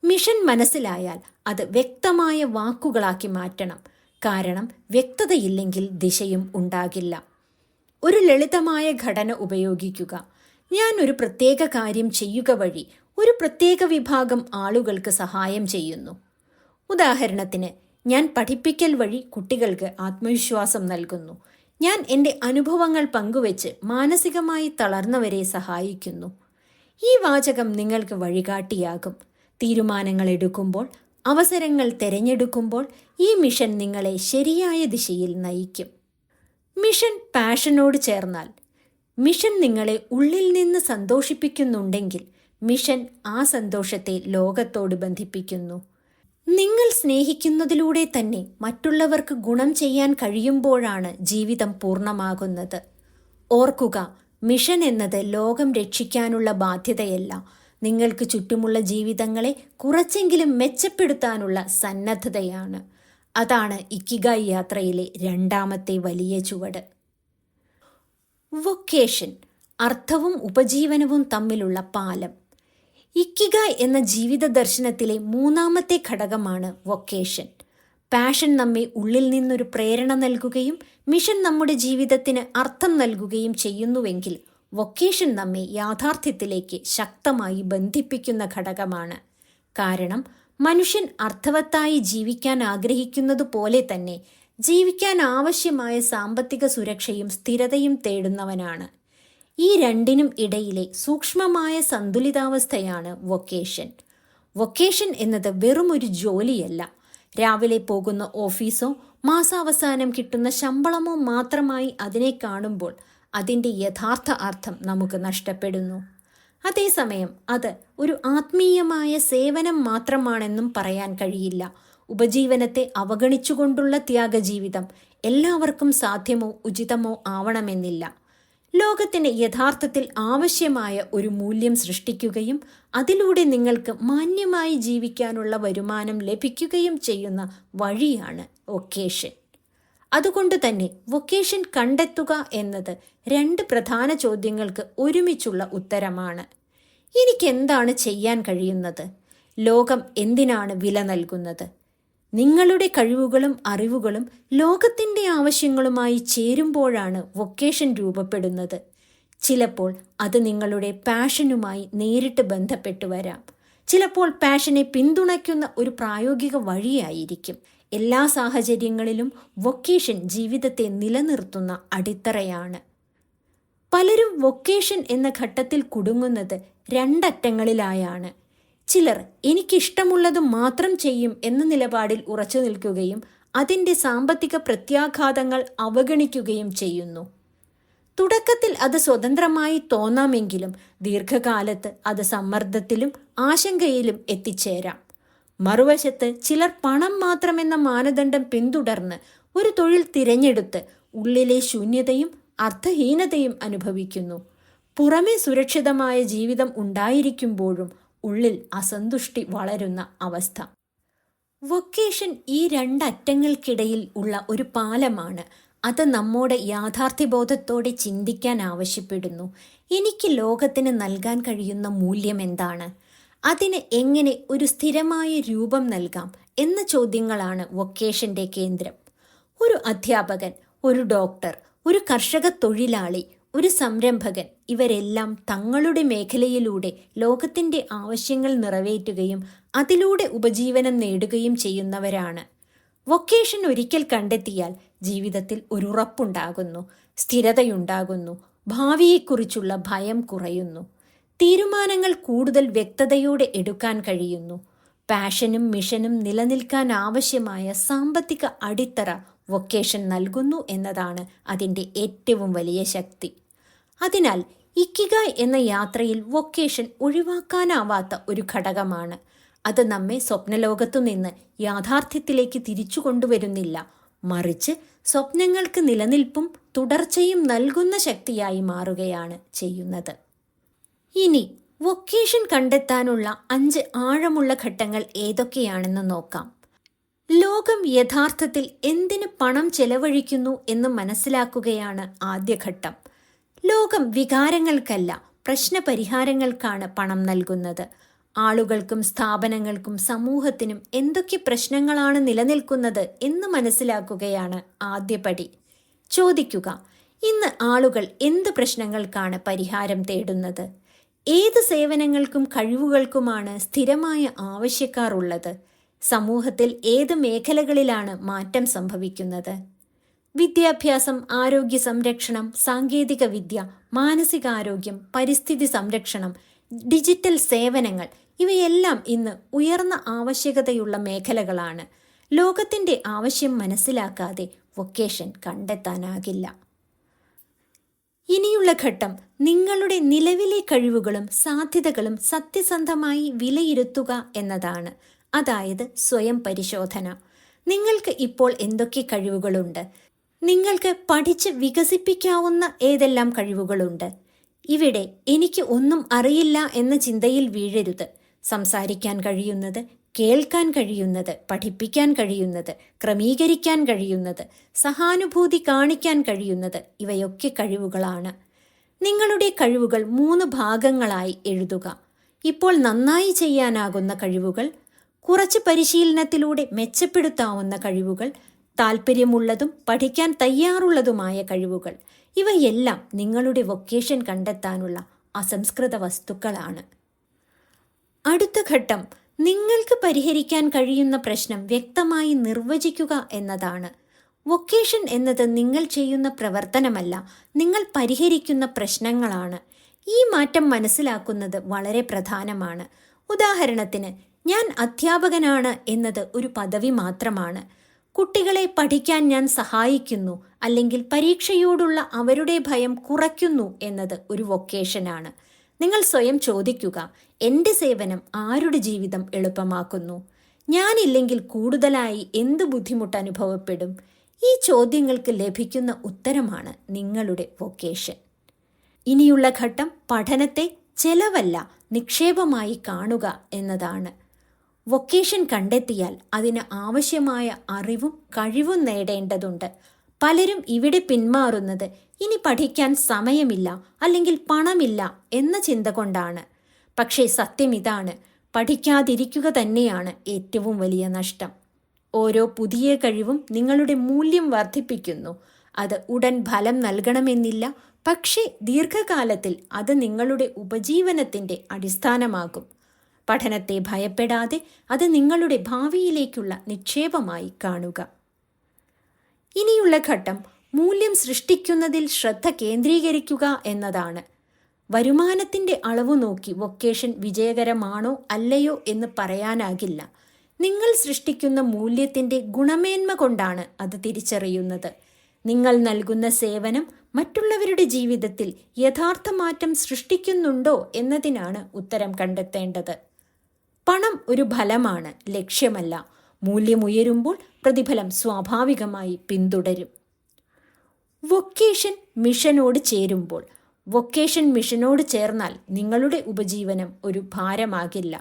മിഷൻ മനസ്സിലായാൽ അത് വ്യക്തമായ വാക്കുകളാക്കി മാറ്റണം. കാരണം വ്യക്തതയില്ലെങ്കിൽ ദിശയും ഉണ്ടാകില്ല. ഒരു ലളിതമായ ഘടന ഉപയോഗിക്കുക. ഞാൻ ഒരു പ്രത്യേക കാര്യം ചെയ്യുക വഴി ഒരു പ്രത്യേക വിഭാഗം ആളുകൾക്ക് സഹായം ചെയ്യുന്നു. ഉദാഹരണത്തിന്, ഞാൻ പഠിപ്പിക്കൽ വഴി കുട്ടികൾക്ക് ആത്മവിശ്വാസം നൽകുന്നു. ഞാൻ എൻ്റെ അനുഭവങ്ങൾ പങ്കുവെച്ച് മാനസികമായി തളർന്നവരെ സഹായിക്കുന്നു. ഈ വാചകം നിങ്ങൾക്ക് വഴികാട്ടിയാകും. തീരുമാനങ്ങൾ എടുക്കുമ്പോൾ, അവസരങ്ങൾ തിരഞ്ഞെടുക്കുമ്പോൾ ഈ മിഷൻ നിങ്ങളെ ശരിയായ ദിശയിൽ നയിക്കും. മിഷൻ പാഷനോട് ചേർന്നാൽ, മിഷൻ നിങ്ങളെ ഉള്ളിൽ നിന്ന് സന്തോഷിപ്പിക്കുന്നുണ്ടെങ്കിൽ മിഷൻ ആ സന്തോഷത്തെ ലോകത്തോട് ബന്ധിപ്പിക്കുന്നു. നിങ്ങൾ സ്നേഹിക്കുന്നതിലൂടെ തന്നെ മറ്റുള്ളവർക്ക് ഗുണം ചെയ്യാൻ കഴിയുമ്പോഴാണ് ജീവിതം പൂർണ്ണമാകുന്നത്. ഓർക്കുക, മിഷൻ എന്നത് ലോകം രക്ഷിക്കാനുള്ള ബാധ്യതയല്ല, നിങ്ങൾക്ക് ചുറ്റുമുള്ള ജീവിതങ്ങളെ കുറച്ചെങ്കിലും മെച്ചപ്പെടുത്താനുള്ള സന്നദ്ധതയാണ്. അതാണ് ഇക്കിഗായ് യാത്രയിലെ രണ്ടാമത്തെ വലിയ ചുവട്. വൊക്കേഷൻ, അർത്ഥവും ഉപജീവനവും തമ്മിലുള്ള പാലം. ഇക്കിഗായ് എന്ന ജീവിത ദർശനത്തിലെ മൂന്നാമത്തെ ഘടകമാണ് വൊക്കേഷൻ. പാഷൻ നമ്മെ ഉള്ളിൽ നിന്നൊരു പ്രേരണ നൽകുകയും മിഷൻ നമ്മുടെ ജീവിതത്തിന് അർത്ഥം നൽകുകയും ചെയ്യുന്നുവെങ്കിൽ വൊക്കേഷൻ നമ്മെ യാഥാർത്ഥ്യത്തിലേക്ക് ശക്തമായി ബന്ധിപ്പിക്കുന്ന ഘടകമാണ്. കാരണം മനുഷ്യൻ അർത്ഥവത്തായി ജീവിക്കാൻ ആഗ്രഹിക്കുന്നത് പോലെ തന്നെ ജീവിക്കാൻ ആവശ്യമായ സാമ്പത്തിക സുരക്ഷയും സ്ഥിരതയും തേടുന്നവനാണ്. ഈ രണ്ടിനും ഇടയിലെ സൂക്ഷ്മമായ സന്തുലിതാവസ്ഥയാണ് വൊക്കേഷൻ. വൊക്കേഷൻ എന്നത് വെറും ഒരു ജോലിയല്ല. രാവിലെ പോകുന്ന ഓഫീസോ മാസാവസാനം കിട്ടുന്ന ശമ്പളമോ മാത്രമായി അതിനെ കാണുമ്പോൾ അതിൻ്റെ യഥാർത്ഥ അർത്ഥം നമുക്ക് നഷ്ടപ്പെടുന്നു. അതേസമയം അത് ഒരു ആത്മീയമായ സേവനം മാത്രമാണെന്നും പറയാൻ കഴിയില്ല. ഉപജീവനത്തെ അവഗണിച്ചുകൊണ്ടുള്ള ത്യാഗജീവിതം എല്ലാവർക്കും സാധ്യമോ ഉചിതമോ ആവണമെന്നില്ല. ലോകത്തിന് യഥാർത്ഥത്തിൽ ആവശ്യമായ ഒരു മൂല്യം സൃഷ്ടിക്കുകയും അതിലൂടെ നിങ്ങൾക്ക് മാന്യമായി ജീവിക്കാനുള്ള വരുമാനം ലഭിക്കുകയും ചെയ്യുന്ന വഴിയാണ് വൊക്കേഷൻ. അതുകൊണ്ട് തന്നെ വൊക്കേഷൻ കണ്ടെത്തുക എന്നത് രണ്ട് പ്രധാന ചോദ്യങ്ങൾക്ക് ഒരുമിച്ചുള്ള ഉത്തരമാണ്. എനിക്കെന്താണ് ചെയ്യാൻ കഴിയുന്നത്? ലോകം എന്തിനാണ് വില നൽകുന്നത്? നിങ്ങളുടെ കഴിവുകളും അറിവുകളും ലോകത്തിൻ്റെ ആവശ്യങ്ങളുമായി ചേരുമ്പോഴാണ് വൊക്കേഷൻ രൂപപ്പെടുന്നത്. ചിലപ്പോൾ അത് നിങ്ങളുടെ പാഷനുമായി നേരിട്ട് ബന്ധപ്പെട്ടു വരാം. ചിലപ്പോൾ പാഷനെ പിന്തുണയ്ക്കുന്ന ഒരു പ്രായോഗിക വഴിയായിരിക്കും. എല്ലാ സാഹചര്യങ്ങളിലും വൊക്കേഷൻ ജീവിതത്തെ നിലനിർത്തുന്ന അടിത്തറയാണ്. പലരും വൊക്കേഷൻ എന്ന ഘട്ടത്തിൽ കുടുങ്ങുന്നത് രണ്ടറ്റങ്ങളിലായാണ്. ചിലർ എനിക്കിഷ്ടമുള്ളത് മാത്രം ചെയ്യും എന്ന നിലപാടിൽ ഉറച്ചു നിൽക്കുകയും അതിൻ്റെ സാമ്പത്തിക പ്രത്യാഘാതങ്ങൾ അവഗണിക്കുകയും ചെയ്യുന്നു. തുടക്കത്തിൽ അത് സ്വതന്ത്രമായി തോന്നാമെങ്കിലും ദീർഘകാലത്ത് അത് സമ്മർദ്ദത്തിലും ആശങ്കയിലും എത്തിച്ചേരാം. മറുവശത്ത് ചിലർ പണം മാത്രമെന്ന മാനദണ്ഡം പിന്തുടർന്ന് ഒരു തൊഴിൽ തിരഞ്ഞെടുത്ത് ഉള്ളിലെ ശൂന്യതയും അർത്ഥഹീനതയും അനുഭവിക്കുന്നു. പുറമെ സുരക്ഷിതമായ ജീവിതം ഉണ്ടായിരിക്കുമ്പോഴും ഉള്ളിൽ അസന്തുഷ്ടി വളരുന്ന അവസ്ഥ. വൊക്കേഷൻ ഈ രണ്ടറ്റങ്ങൾക്കിടയിൽ ഉള്ള ഒരു പാലമാണ്. അത് നമ്മോട് യാഥാർത്ഥ്യബോധത്തോടെ ചിന്തിക്കാൻ ആവശ്യപ്പെടുന്നു. എനിക്ക് ലോകത്തിന് നൽകാൻ കഴിയുന്ന മൂല്യം എന്താണ്? അതിന് എങ്ങനെ ഒരു സ്ഥിരമായ രൂപം നൽകാം എന്ന ചോദ്യങ്ങളാണ് വൊക്കേഷൻ്റെ കേന്ദ്രം. ഒരു അധ്യാപകൻ, ഒരു ഡോക്ടർ, ഒരു കർഷക തൊഴിലാളി, ഒരു സംരംഭകൻ, ഇവരെല്ലാം തങ്ങളുടെ മേഖലയിലൂടെ ലോകത്തിൻ്റെ ആവശ്യങ്ങൾ നിറവേറ്റുകയും അതിലൂടെ ഉപജീവനം നേടുകയും ചെയ്യുന്നവരാണ്. വൊക്കേഷൻ ഒരിക്കൽ കണ്ടെത്തിയാൽ ജീവിതത്തിൽ ഒരു ഉറപ്പുണ്ടാകുന്നു, സ്ഥിരതയുണ്ടാകുന്നു, ഭാവിയെക്കുറിച്ചുള്ള ഭയം കുറയുന്നു, തീരുമാനങ്ങൾ കൂടുതൽ വ്യക്തതയോടെ എടുക്കാൻ കഴിയുന്നു. പാഷനും മിഷനും നിലനിൽക്കാൻ ആവശ്യമായ സാമ്പത്തിക അടിത്തറ വൊക്കേഷൻ നൽകുന്നു എന്നതാണ് അതിൻ്റെ ഏറ്റവും വലിയ ശക്തി. അതിനാൽ ഇക്കിഗായ് എന്ന യാത്രയിൽ വൊക്കേഷൻ ഒഴിവാക്കാനാവാത്ത ഒരു ഘടകമാണ്. അത് നമ്മെ സ്വപ്നലോകത്തു നിന്ന് യാഥാർത്ഥ്യത്തിലേക്ക് തിരിച്ചു കൊണ്ടുവരുന്നില്ല, മറിച്ച് സ്വപ്നങ്ങൾക്ക് നിലനിൽപ്പും തുടർച്ചയും നൽകുന്ന ശക്തിയായി മാറുകയാണ് ചെയ്യുന്നത്. ഇനി വൊക്കേഷൻ കണ്ടെത്താനുള്ള 5 ആഴമുള്ള ഘട്ടങ്ങൾ ഏതൊക്കെയാണെന്ന് നോക്കാം. ലോകം യഥാർത്ഥത്തിൽ എന്തിന് പണം ചെലവഴിക്കുന്നു എന്ന് മനസ്സിലാക്കുകയാണ് ആദ്യ ഘട്ടം. ലോകം വികാരങ്ങൾക്കല്ല, പ്രശ്നപരിഹാരങ്ങൾക്കാണ് പണം നൽകുന്നത്. ആളുകൾക്കും സ്ഥാപനങ്ങൾക്കും സമൂഹത്തിനും എന്തൊക്കെ പ്രശ്നങ്ങളാണ് നിലനിൽക്കുന്നത് എന്ന് മനസ്സിലാക്കുകയാണ് ആദ്യപടി. ചോദിക്കുക, ഇന്ന് ആളുകൾ എന്ത് പ്രശ്നങ്ങൾക്കാണ് പരിഹാരം തേടുന്നത്? ഏത് സേവനങ്ങൾക്കും കഴിവുകൾക്കുമാണ് സ്ഥിരമായ ആവശ്യക്കാർ ഉള്ളത്? സമൂഹത്തിൽ ഏത് മേഖലകളിലാണ് മാറ്റം സംഭവിക്കുന്നത്? വിദ്യാഭ്യാസം, ആരോഗ്യ സംരക്ഷണം, സാങ്കേതിക വിദ്യ, മാനസികാരോഗ്യം, പരിസ്ഥിതി സംരക്ഷണം, ഡിജിറ്റൽ സേവനങ്ങൾ, ഇവയെല്ലാം ഇന്ന് ഉയർന്ന ആവശ്യകതയുള്ള മേഖലകളാണ്. ലോകത്തിൻ്റെ ആവശ്യം മനസ്സിലാക്കാതെ വൊക്കേഷൻ കണ്ടെത്താനാകില്ല. ഇനിയുള്ള ഘട്ടം നിങ്ങളുടെ നിലവിലെ കഴിവുകളും സാധ്യതകളും സത്യസന്ധമായി വിലയിരുത്തുക എന്നതാണ്. അതായത് സ്വയം പരിശോധന. നിങ്ങൾക്ക് ഇപ്പോൾ എന്തൊക്കെ കഴിവുകളുണ്ട്? നിങ്ങൾക്ക് പഠിച്ച് വികസിപ്പിക്കാവുന്ന ഏതെല്ലാം കഴിവുകളുണ്ട്? ഇവിടെ എനിക്ക് ഒന്നും അറിയില്ല എന്ന ചിന്തയിൽ വീഴരുത്. സംസാരിക്കാൻ കഴിയുന്നത്, കേൾക്കാൻ കഴിയുന്നത്, പഠിപ്പിക്കാൻ കഴിയുന്നത്, ക്രമീകരിക്കാൻ കഴിയുന്നത്, സഹാനുഭൂതി കാണിക്കാൻ കഴിയുന്നത്, ഇവയൊക്കെ കഴിവുകളാണ്. നിങ്ങളുടെ കഴിവുകൾ 3 ഭാഗങ്ങളായി എഴുതുക. ഇപ്പോൾ നന്നായി ചെയ്യാനാകുന്ന കഴിവുകൾ, കുറച്ച് പരിശീലനത്തിലൂടെ മെച്ചപ്പെടുത്താവുന്ന കഴിവുകൾ, താല്പര്യമുള്ളതും പഠിക്കാൻ തയ്യാറുള്ളതുമായ കഴിവുകൾ. ഇവയെല്ലാം നിങ്ങളുടെ വൊക്കേഷൻ കണ്ടെത്താനുള്ള അസംസ്കൃത വസ്തുക്കളാണ്. അടുത്ത ഘട്ടം നിങ്ങൾക്ക് പരിഹരിക്കാൻ കഴിയുന്ന പ്രശ്നം വ്യക്തമായി നിർവചിക്കുക എന്നതാണ്. വൊക്കേഷൻ എന്നത് നിങ്ങൾ ചെയ്യുന്ന പ്രവർത്തനമല്ല, നിങ്ങൾ പരിഹരിക്കുന്ന പ്രശ്നങ്ങളാണ്. ഈ മാറ്റം മനസ്സിലാക്കുന്നത് വളരെ പ്രധാനമാണ്. ഉദാഹരണത്തിന്, ഞാൻ അധ്യാപകനാണ് എന്നത് ഒരു പദവി മാത്രമാണ്. കുട്ടികളെ പഠിക്കാൻ ഞാൻ സഹായിക്കുന്നു അല്ലെങ്കിൽ പരീക്ഷയോടുള്ള അവരുടെ ഭയം കുറയ്ക്കുന്നു എന്നത് ഒരു വൊക്കേഷനാണ്. നിങ്ങൾ സ്വയം ചോദിക്കുക, എൻ്റെ സേവനം ആരുടെ ജീവിതം എളുപ്പമാക്കുന്നു? ഞാനില്ലെങ്കിൽ കൂടുതലായി എന്ത് ബുദ്ധിമുട്ട് അനുഭവപ്പെടും? ഈ ചോദ്യങ്ങൾക്ക് ലഭിക്കുന്ന ഉത്തരമാണ് നിങ്ങളുടെ വൊക്കേഷൻ. ഇനിയുള്ള ഘട്ടം പഠനത്തെ ചെലവല്ല, നിക്ഷേപമായി കാണുക എന്നതാണ്. വൊക്കേഷൻ കണ്ടെത്തിയാൽ അതിന് ആവശ്യമായ അറിവും കഴിവും നേടേണ്ടതുണ്ട്. പലരും ഇവിടെ പിന്മാറുന്നത് ഇനി പഠിക്കാൻ സമയമില്ല അല്ലെങ്കിൽ പണമില്ല എന്ന ചിന്ത കൊണ്ടാണ്. പക്ഷേ സത്യം ഇതാണ്, പഠിക്കാതിരിക്കുക തന്നെയാണ് ഏറ്റവും വലിയ നഷ്ടം. ഓരോ പുതിയ കഴിവും നിങ്ങളുടെ മൂല്യം വർദ്ധിപ്പിക്കുന്നു. അത് ഉടൻ ഫലം നൽകണമെന്നില്ല, പക്ഷേ ദീർഘകാലത്തിൽ അത് നിങ്ങളുടെ ഉപജീവനത്തിൻ്റെ അടിസ്ഥാനമാകും. പഠനത്തെ ഭയപ്പെടാതെ അത് നിങ്ങളുടെ ഭാവിയിലേക്കുള്ള നിക്ഷേപമായി കാണുക. ഇനിയുള്ള ഘട്ടം മൂല്യം സൃഷ്ടിക്കുന്നതിൽ ശ്രദ്ധ കേന്ദ്രീകരിക്കുക എന്നതാണ്. വരുമാനത്തിൻ്റെ അളവ് നോക്കി വൊക്കേഷൻ വിജയകരമാണോ അല്ലയോ എന്ന് പറയാനാകില്ല. നിങ്ങൾ സൃഷ്ടിക്കുന്ന മൂല്യത്തിൻ്റെ ഗുണമേന്മ കൊണ്ടാണ് അത് തിരിച്ചറിയുന്നത്. നിങ്ങൾ നൽകുന്ന സേവനം മറ്റുള്ളവരുടെ ജീവിതത്തിൽ യഥാർത്ഥ മാറ്റം സൃഷ്ടിക്കുന്നുണ്ടോ എന്നതിനാണ് ഉത്തരം കണ്ടെത്തേണ്ടത്. പണം ഒരു ഫലമാണ്, ലക്ഷ്യമല്ല. മൂല്യം ഉയരുമ്പോൾ പ്രതിഫലം സ്വാഭാവികമായി പിന്തുടരും. വൊക്കേഷൻ മിഷനോട് ചേരുമ്പോൾ. വൊക്കേഷൻ മിഷനോട് ചേർന്നാൽ നിങ്ങളുടെ ഉപജീവനം ഒരു ഭാരമാകില്ല.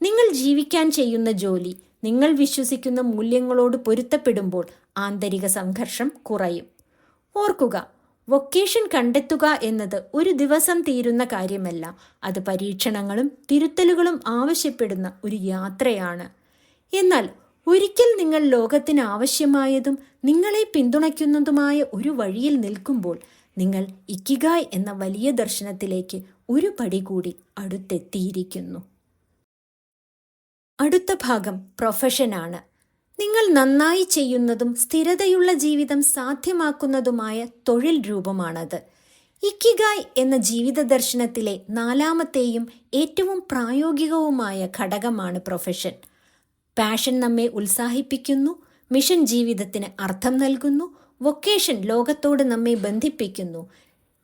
നിങ്ങൾ ജീവിക്കാൻ ചെയ്യുന്ന ജോലി നിങ്ങൾ വിശ്വസിക്കുന്ന മൂല്യങ്ങളോട് പൊരുത്തപ്പെടുമ്പോൾ ആന്തരിക സംഘർഷം കുറയും. ഓർക്കുക, വൊക്കേഷൻ കണ്ടെത്തുക എന്നത് ഒരു ദിവസം തീരുന്ന കാര്യമല്ല. അത് പരീക്ഷണങ്ങളും തിരുത്തലുകളും ആവശ്യപ്പെടുന്ന ഒരു യാത്രയാണ്. എന്നാൽ ഒരിക്കൽ നിങ്ങൾ ലോകത്തിന് ആവശ്യമായതും നിങ്ങളെ പിന്തുണയ്ക്കുന്നതുമായ ഒരു വഴിയിൽ നിൽക്കുമ്പോൾ നിങ്ങൾ ഇക്കിഗായ് എന്ന വലിയ ദർശനത്തിലേക്ക് ഒരു പടി കൂടി അടുത്തെത്തിയിരിക്കുന്നു. അടുത്ത ഭാഗം പ്രൊഫഷനാണ്. നിങ്ങൾ നന്നായി ചെയ്യുന്നതും സ്ഥിരതയുള്ള ജീവിതം സാധ്യമാക്കുന്നതുമായ തൊഴിൽ രൂപമാണത്. ഇക്കിഗായ് എന്ന ജീവിത ദർശനത്തിലെ നാലാമത്തെയും ഏറ്റവും പ്രായോഗികവുമായ ഘടകമാണ് പ്രൊഫഷൻ. പാഷൻ നമ്മെ ഉത്സാഹിപ്പിക്കുന്നു, മിഷൻ ജീവിതത്തിന് അർത്ഥം നൽകുന്നു, വൊക്കേഷൻ ലോകത്തോട് നമ്മെ ബന്ധിപ്പിക്കുന്നു.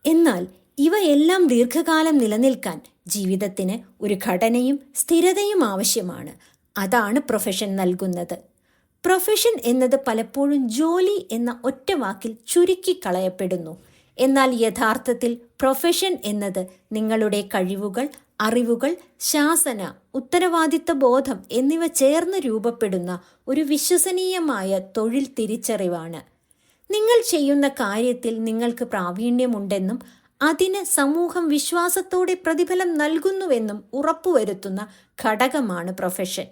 എന്നാൽ ഇവയെല്ലാം ദീർഘകാലം നിലനിൽക്കാൻ ജീവിതത്തിന് ഒരു ഘടനയും സ്ഥിരതയും ആവശ്യമാണ്. അതാണ് പ്രൊഫഷൻ നൽകുന്നത്. പ്രൊഫഷൻ എന്നത് പലപ്പോഴും ജോലി എന്ന ഒറ്റ വാക്കിൽ ചുരുക്കിക്കളയപ്പെടുന്നു. എന്നാൽ യഥാർത്ഥത്തിൽ പ്രൊഫഷൻ എന്നത് നിങ്ങളുടെ കഴിവുകൾ, അറിവുകൾ, ശാസന, ഉത്തരവാദിത്ത ബോധം എന്നിവ ചേർന്ന് രൂപപ്പെടുന്ന ഒരു വിശ്വസനീയമായ തൊഴിൽ തിരിച്ചറിവാണ്. നിങ്ങൾ ചെയ്യുന്ന കാര്യത്തിൽ നിങ്ങൾക്ക് പ്രാവീണ്യമുണ്ടെന്നും അതിന് സമൂഹം വിശ്വാസത്തോടെ പ്രതിഫലം നൽകുന്നുവെന്നും ഉറപ്പുവരുത്തുന്ന ഘടകമാണ് പ്രൊഫഷൻ.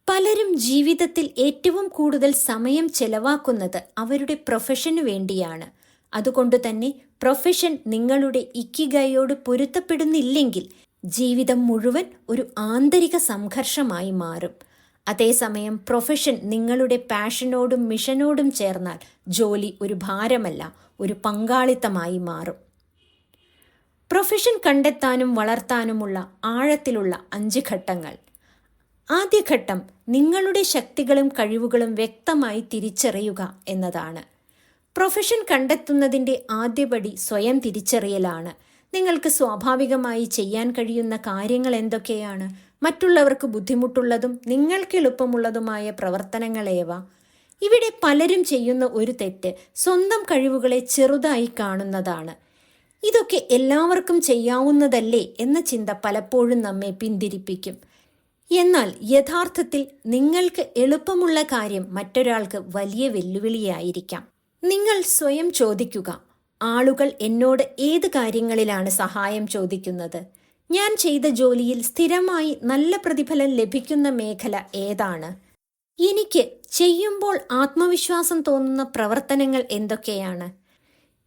പലരും ജീവിതത്തിൽ ഏറ്റവും കൂടുതൽ സമയം ചെലവാക്കുന്നത് അവരുടെ പ്രൊഫഷനു വേണ്ടിയാണ്. അതുകൊണ്ടുതന്നെ പ്രൊഫഷൻ നിങ്ങളുടെ ഇക്കിഗായോട് പൊരുത്തപ്പെടുന്നില്ലെങ്കിൽ ജീവിതം മുഴുവൻ ഒരു ആന്തരിക സംഘർഷമായി മാറും. അതേസമയം പ്രൊഫഷൻ നിങ്ങളുടെ പാഷനോടും മിഷനോടും ചേർന്നാൽ ജോലി ഒരു ഭാരമല്ല, ഒരു പങ്കാളിത്തമായി മാറും. പ്രൊഫഷൻ കണ്ടെത്താനും വളർത്താനുമുള്ള ആഴത്തിലുള്ള 5 ഘട്ടങ്ങൾ. ആദ്യ ഘട്ടം നിങ്ങളുടെ ശക്തികളും കഴിവുകളും വ്യക്തമായി തിരിച്ചറിയുക എന്നതാണ്. പ്രൊഫഷൻ കണ്ടെത്തുന്നതിൻ്റെ ആദ്യപടി സ്വയം തിരിച്ചറിയലാണ്. നിങ്ങൾക്ക് സ്വാഭാവികമായി ചെയ്യാൻ കഴിയുന്ന കാര്യങ്ങൾ എന്തൊക്കെയാണ്? മറ്റുള്ളവർക്ക് ബുദ്ധിമുട്ടുള്ളതും നിങ്ങൾക്ക് എളുപ്പമുള്ളതുമായ പ്രവർത്തനങ്ങളേവ? ഇവിടെ പലരും ചെയ്യുന്ന ഒരു തെറ്റ് സ്വന്തം കഴിവുകളെ ചെറുതായി കാണുന്നതാണ്. ഇതൊക്കെ എല്ലാവർക്കും ചെയ്യാവുന്നതല്ലേ എന്ന ചിന്ത പലപ്പോഴും നമ്മെ പിന്തിരിപ്പിക്കും. എന്നാൽ യഥാർത്ഥത്തിൽ നിങ്ങൾക്ക് എളുപ്പമുള്ള കാര്യം മറ്റൊരാൾക്ക് വലിയ വെല്ലുവിളിയായിരിക്കാം. നിങ്ങൾ സ്വയം ചോദിക്കുക, ആളുകൾ എന്നോട് ഏത് കാര്യങ്ങളിലാണ് സഹായം ചോദിക്കുന്നത്? ഞാൻ ചെയ്ത ജോലിയിൽ സ്ഥിരമായി നല്ല പ്രതിഫലം ലഭിക്കുന്ന മേഖല ഏതാണ്? എനിക്ക് ചെയ്യുമ്പോൾ ആത്മവിശ്വാസം തോന്നുന്ന പ്രവർത്തനങ്ങൾ എന്തൊക്കെയാണ്?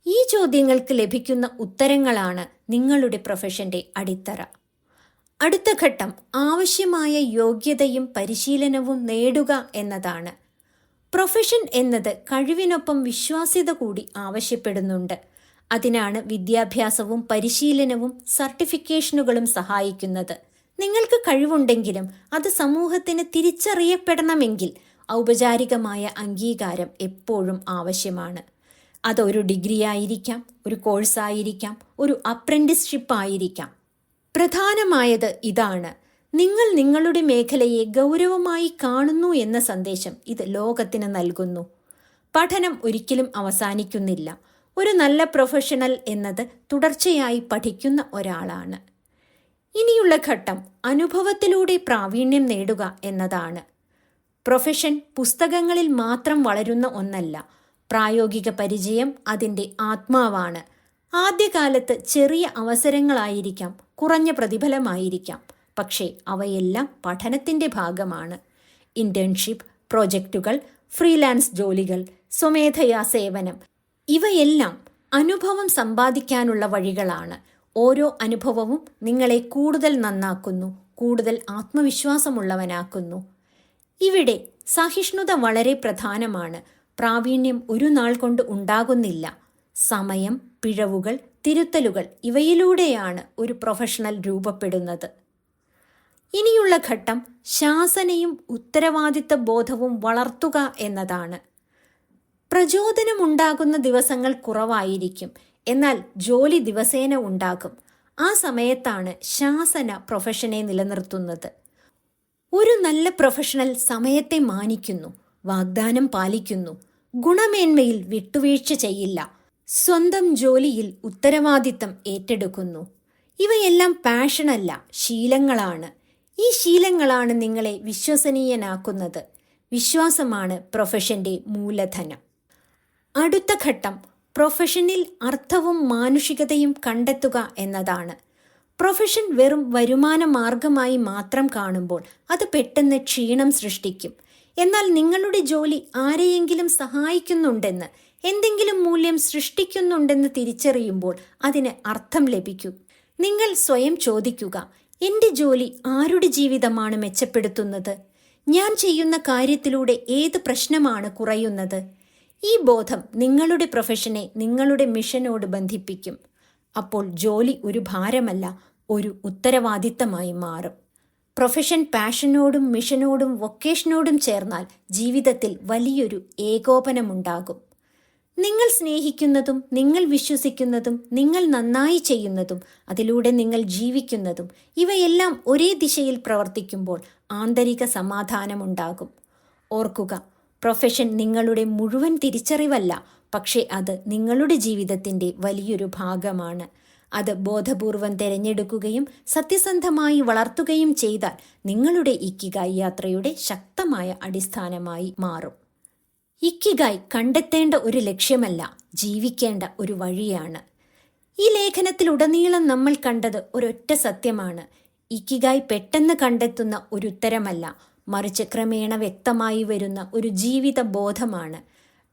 ഈ ചോദ്യങ്ങൾക്ക് ലഭിക്കുന്ന ഉത്തരങ്ങളാണ് നിങ്ങളുടെ പ്രൊഫഷന്റെ അടിത്തറ. അടുത്ത ഘട്ടം ആവശ്യമായ യോഗ്യതയും പരിശീലനവും നേടുക എന്നതാണ്. പ്രൊഫഷൻ എന്നത് കഴിവിനൊപ്പം വിശ്വാസ്യത കൂടി ആവശ്യപ്പെടുന്നുണ്ട്. അതിനാണ് വിദ്യാഭ്യാസവും പരിശീലനവും സർട്ടിഫിക്കേഷനുകളും സഹായിക്കുന്നത്. നിങ്ങൾക്ക് കഴിവുണ്ടെങ്കിലും അത് സമൂഹത്തിന് തിരിച്ചറിയപ്പെടണമെങ്കിൽ ഔപചാരികമായ അംഗീകാരം എപ്പോഴും ആവശ്യമാണ്. അതൊരു ഡിഗ്രി ആയിരിക്കാം, ഒരു കോഴ്സായിരിക്കാം, ഒരു അപ്രന്റിസ്ഷിപ്പ് ആയിരിക്കാം. പ്രധാനമായത് ഇതാണ്: നിങ്ങൾ നിങ്ങളുടെ മേഖലയെ ഗൗരവമായി കാണുന്നു എന്ന സന്ദേശം ഇത് ലോകത്തിന് നൽകുന്നു. പഠനം ഒരിക്കലും അവസാനിക്കുന്നില്ല. ഒരു നല്ല പ്രൊഫഷണൽ എന്നത് തുടർച്ചയായി പഠിക്കുന്ന ഒരാളാണ്. ഇനിയുള്ള ഘട്ടം അനുഭവത്തിലൂടെ പ്രാവീണ്യം നേടുക എന്നതാണ്. പ്രൊഫഷൻ പുസ്തകങ്ങളിൽ മാത്രം വളരുന്ന ഒന്നല്ല. പ്രായോഗിക പരിചയം അതിൻ്റെ ആത്മാവാണ്. ആദ്യകാലത്ത് ചെറിയ അവസരങ്ങളായിരിക്കാം, കുറഞ്ഞ പ്രതിഫലമായിരിക്കാം. പക്ഷേ അവയെല്ലാം പഠനത്തിൻ്റെ ഭാഗമാണ്. ഇന്റേൺഷിപ്പ്, പ്രോജക്റ്റുകൾ, ഫ്രീലാൻസ് ജോലികൾ, സ്വമേധയാ സേവനം ഇവയെല്ലാം അനുഭവം സമ്പാദിക്കാനുള്ള വഴികളാണ്. ഓരോ അനുഭവവും നിങ്ങളെ കൂടുതൽ നന്നാക്കുന്നു, കൂടുതൽ ആത്മവിശ്വാസമുള്ളവനാക്കുന്നു. ഇവിടെ സഹിഷ്ണുത വളരെ പ്രധാനമാണ്. പ്രാവീണ്യം ഒരു നാൾ കൊണ്ട് ഉണ്ടാകുന്നില്ല. സമയം, പിഴവുകൾ, തിരുത്തലുകൾ ഇവയിലൂടെയാണ് ഒരു പ്രൊഫഷണൽ രൂപപ്പെടുന്നത്. ഇനിയുള്ള ഘട്ടം ശാസനയും ഉത്തരവാദിത്ത ബോധവും വളർത്തുക എന്നതാണ്. പ്രചോദനമുണ്ടാകുന്ന ദിവസങ്ങൾ കുറവായിരിക്കും, എന്നാൽ ജോലി ദിവസേന ഉണ്ടാകും. ആ സമയത്താണ് ശാസന പ്രൊഫഷനെ നിലനിർത്തുന്നത്. ഒരു നല്ല പ്രൊഫഷണൽ സമയത്തെ മാനിക്കുന്നു, വാഗ്ദാനം പാലിക്കുന്നു, ഗുണമേന്മയിൽ വിട്ടുവീഴ്ച ചെയ്യില്ല, സ്വന്തം ജോലിയിൽ ഉത്തരവാദിത്തം ഏറ്റെടുക്കുന്നു. ഇവയെല്ലാം പാഷനല്ല, ശീലങ്ങളാണ്. ഈ ശീലങ്ങളാണ് നിങ്ങളെ വിശ്വസനീയനാക്കുന്നത്. വിശ്വാസമാണ് പ്രൊഫഷന്റെ മൂലധനം. അടുത്ത ഘട്ടം പ്രൊഫഷനിൽ അർത്ഥവും മാനുഷികതയും കണ്ടെത്തുക എന്നതാണ്. പ്രൊഫഷൻ വെറും വരുമാന മാർഗമായി മാത്രം കാണുമ്പോൾ അത് പെട്ടെന്ന് ക്ഷീണം സൃഷ്ടിക്കും. എന്നാൽ നിങ്ങളുടെ ജോലി ആരെയെങ്കിലും സഹായിക്കുന്നുണ്ടെന്ന്, എന്തെങ്കിലും മൂല്യം സൃഷ്ടിക്കുന്നുണ്ടെന്ന് തിരിച്ചറിയുമ്പോൾ അതിന് അർത്ഥം ലഭിക്കും. നിങ്ങൾ സ്വയം ചോദിക്കുക, എൻ്റെ ജോലി ആരുടെ ജീവിതമാണ് മെച്ചപ്പെടുത്തുന്നത്? ഞാൻ ചെയ്യുന്ന കാര്യത്തിലൂടെ ഏത് പ്രശ്നമാണ് കുറയുന്നത്? ഈ ബോധം നിങ്ങളുടെ പ്രൊഫഷനെ നിങ്ങളുടെ മിഷനോട് ബന്ധിപ്പിക്കും. അപ്പോൾ ജോലി ഒരു ഭാരമല്ല, ഒരു ഉത്തരവാദിത്തമായി മാറും. പ്രൊഫഷൻ പാഷനോടും മിഷനോടും വൊക്കേഷനോടും ചേർന്നാൽ ജീവിതത്തിൽ വലിയൊരു ഏകോപനമുണ്ടാകും. നിങ്ങൾ സ്നേഹിക്കുന്നതും നിങ്ങൾ വിശ്വസിക്കുന്നതും നിങ്ങൾ നന്നായി ചെയ്യുന്നതും അതിലൂടെ നിങ്ങൾ ജീവിക്കുന്നതും ഇവയെല്ലാം ഒരേ ദിശയിൽ പ്രവർത്തിക്കുമ്പോൾ ആന്തരിക സമാധാനമുണ്ടാകും. ഓർക്കുക, പ്രൊഫഷൻ നിങ്ങളുടെ മുഴുവൻ തിരിച്ചറിവല്ല, പക്ഷേ അത് നിങ്ങളുടെ ജീവിതത്തിൻ്റെ വലിയൊരു ഭാഗമാണ്. അത് ബോധപൂർവം തിരഞ്ഞെടുക്കുകയും സത്യസന്ധമായി വളർത്തുകയും ചെയ്താൽ നിങ്ങളുടെ ഇക്കിഗായ് യാത്രയുടെ ശക്തമായ അടിസ്ഥാനമായി മാറും. ഇക്കിഗായ് കണ്ടെത്തേണ്ട ഒരു ലക്ഷ്യമല്ല, ജീവിക്കേണ്ട ഒരു വഴിയാണ്. ഈ ലേഖനത്തിലുടനീളം നമ്മൾ കണ്ടത് ഒരൊറ്റ സത്യമാണ്. ഇക്കിഗായ് പെട്ടെന്ന് കണ്ടെത്തുന്ന ഒരു ഉത്തരമല്ല, മറിച്ച് ക്രമേണ വ്യക്തമായി വരുന്ന ഒരു ജീവിത ബോധമാണ്.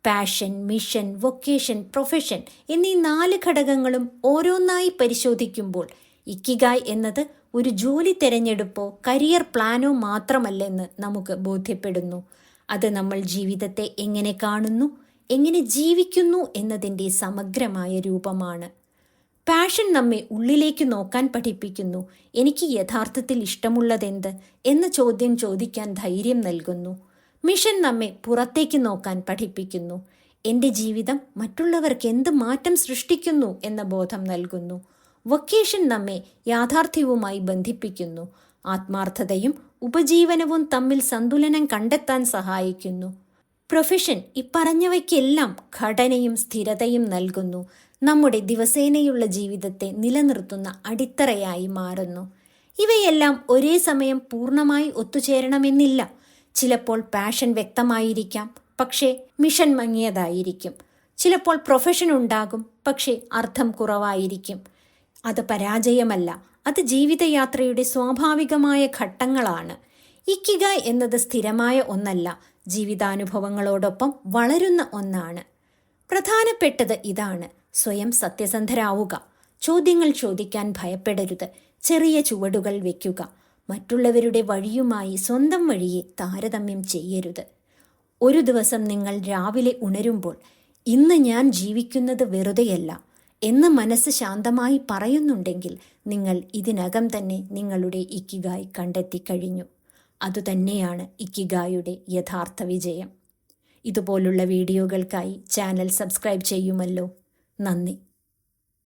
പാഷൻ, മിഷൻ, വൊക്കേഷൻ, പ്രൊഫഷൻ എന്നീ 4 ഘടകങ്ങളും ഓരോന്നായി പരിശോധിക്കുമ്പോൾ ഇക്കിഗായ് എന്നത് ഒരു ജോലി തിരഞ്ഞെടുപ്പോ കരിയർ പ്ലാനോ മാത്രമല്ലെന്ന് നമുക്ക് ബോധ്യപ്പെടുന്നു. അത് നമ്മൾ ജീവിതത്തെ എങ്ങനെ കാണുന്നു, എങ്ങനെ ജീവിക്കുന്നു എന്നതിൻ്റെ സമഗ്രമായ രൂപമാണ്. പാഷൻ നമ്മെ ഉള്ളിലേക്ക് നോക്കാൻ പഠിപ്പിക്കുന്നു. എനിക്ക് യഥാർത്ഥത്തിൽ ഇഷ്ടമുള്ളതെന്ത് എന്ന ചോദ്യം ചോദിക്കാൻ ധൈര്യം നൽകുന്നു. മിഷൻ നമ്മെ പുറത്തേക്ക് നോക്കാൻ പഠിപ്പിക്കുന്നു. എൻ്റെ ജീവിതം മറ്റുള്ളവർക്ക് എന്ത് മാറ്റം സൃഷ്ടിക്കുന്നു എന്ന ബോധം നൽകുന്നു. വൊക്കേഷൻ നമ്മെ യാഥാർത്ഥ്യവുമായി ബന്ധിപ്പിക്കുന്നു. ആത്മാർത്ഥതയും ഉപജീവനവും തമ്മിൽ സന്തുലനം കണ്ടെത്താൻ സഹായിക്കുന്നു. പ്രൊഫഷൻ ഇപ്പറഞ്ഞവയ്ക്കെല്ലാം ഘടനയും സ്ഥിരതയും നൽകുന്നു. നമ്മുടെ ദിവസേനയുള്ള ജീവിതത്തെ നിലനിർത്തുന്ന അടിത്തറയായി മാറുന്നു. ഇവയെല്ലാം ഒരേ സമയം പൂർണ്ണമായി ഒത്തുചേരണമെന്നില്ല. ചിലപ്പോൾ പാഷൻ വ്യക്തമായിരിക്കാം, പക്ഷേ മിഷൻ മങ്ങിയതായിരിക്കും. ചിലപ്പോൾ പ്രൊഫഷൻ ഉണ്ടാകും, പക്ഷേ അർത്ഥം കുറവായിരിക്കും. അത് പരാജയമല്ല, അത് ജീവിതയാത്രയുടെ സ്വാഭാവികമായ ഘട്ടങ്ങളാണ്. ഇക്കിഗായ് എന്നത് സ്ഥിരമായ ഒന്നല്ല, ജീവിതാനുഭവങ്ങളോടൊപ്പം വളരുന്ന ഒന്നാണ്. പ്രധാനപ്പെട്ടത് ഇതാണ്: സ്വയം സത്യസന്ധരാവുക, ചോദ്യങ്ങൾ ചോദിക്കാൻ ഭയപ്പെടരുത്, ചെറിയ ചുവടുകൾ വയ്ക്കുക, മറ്റുള്ളവരുടെ വഴിയുമായി സ്വന്തം വഴിയെ താരതമ്യം ചെയ്യരുത്. ഒരു ദിവസം നിങ്ങൾ രാവിലെ ഉണരുമ്പോൾ ഇന്ന് ഞാൻ ജീവിക്കുന്നത് വെറുതെയല്ല എന്ന് മനസ്സ് ശാന്തമായി പറയുന്നുണ്ടെങ്കിൽ നിങ്ങൾ ഇതിനകം തന്നെ നിങ്ങളുടെ ഇക്കിഗായ് കണ്ടെത്തിക്കഴിഞ്ഞു. അതുതന്നെയാണ് ഇക്കിഗായുടെ യഥാർത്ഥ വിജയം. ഇതുപോലുള്ള വീഡിയോകൾക്കായി ചാനൽ സബ്സ്ക്രൈബ് ചെയ്യുമല്ലോ. നന്ദി.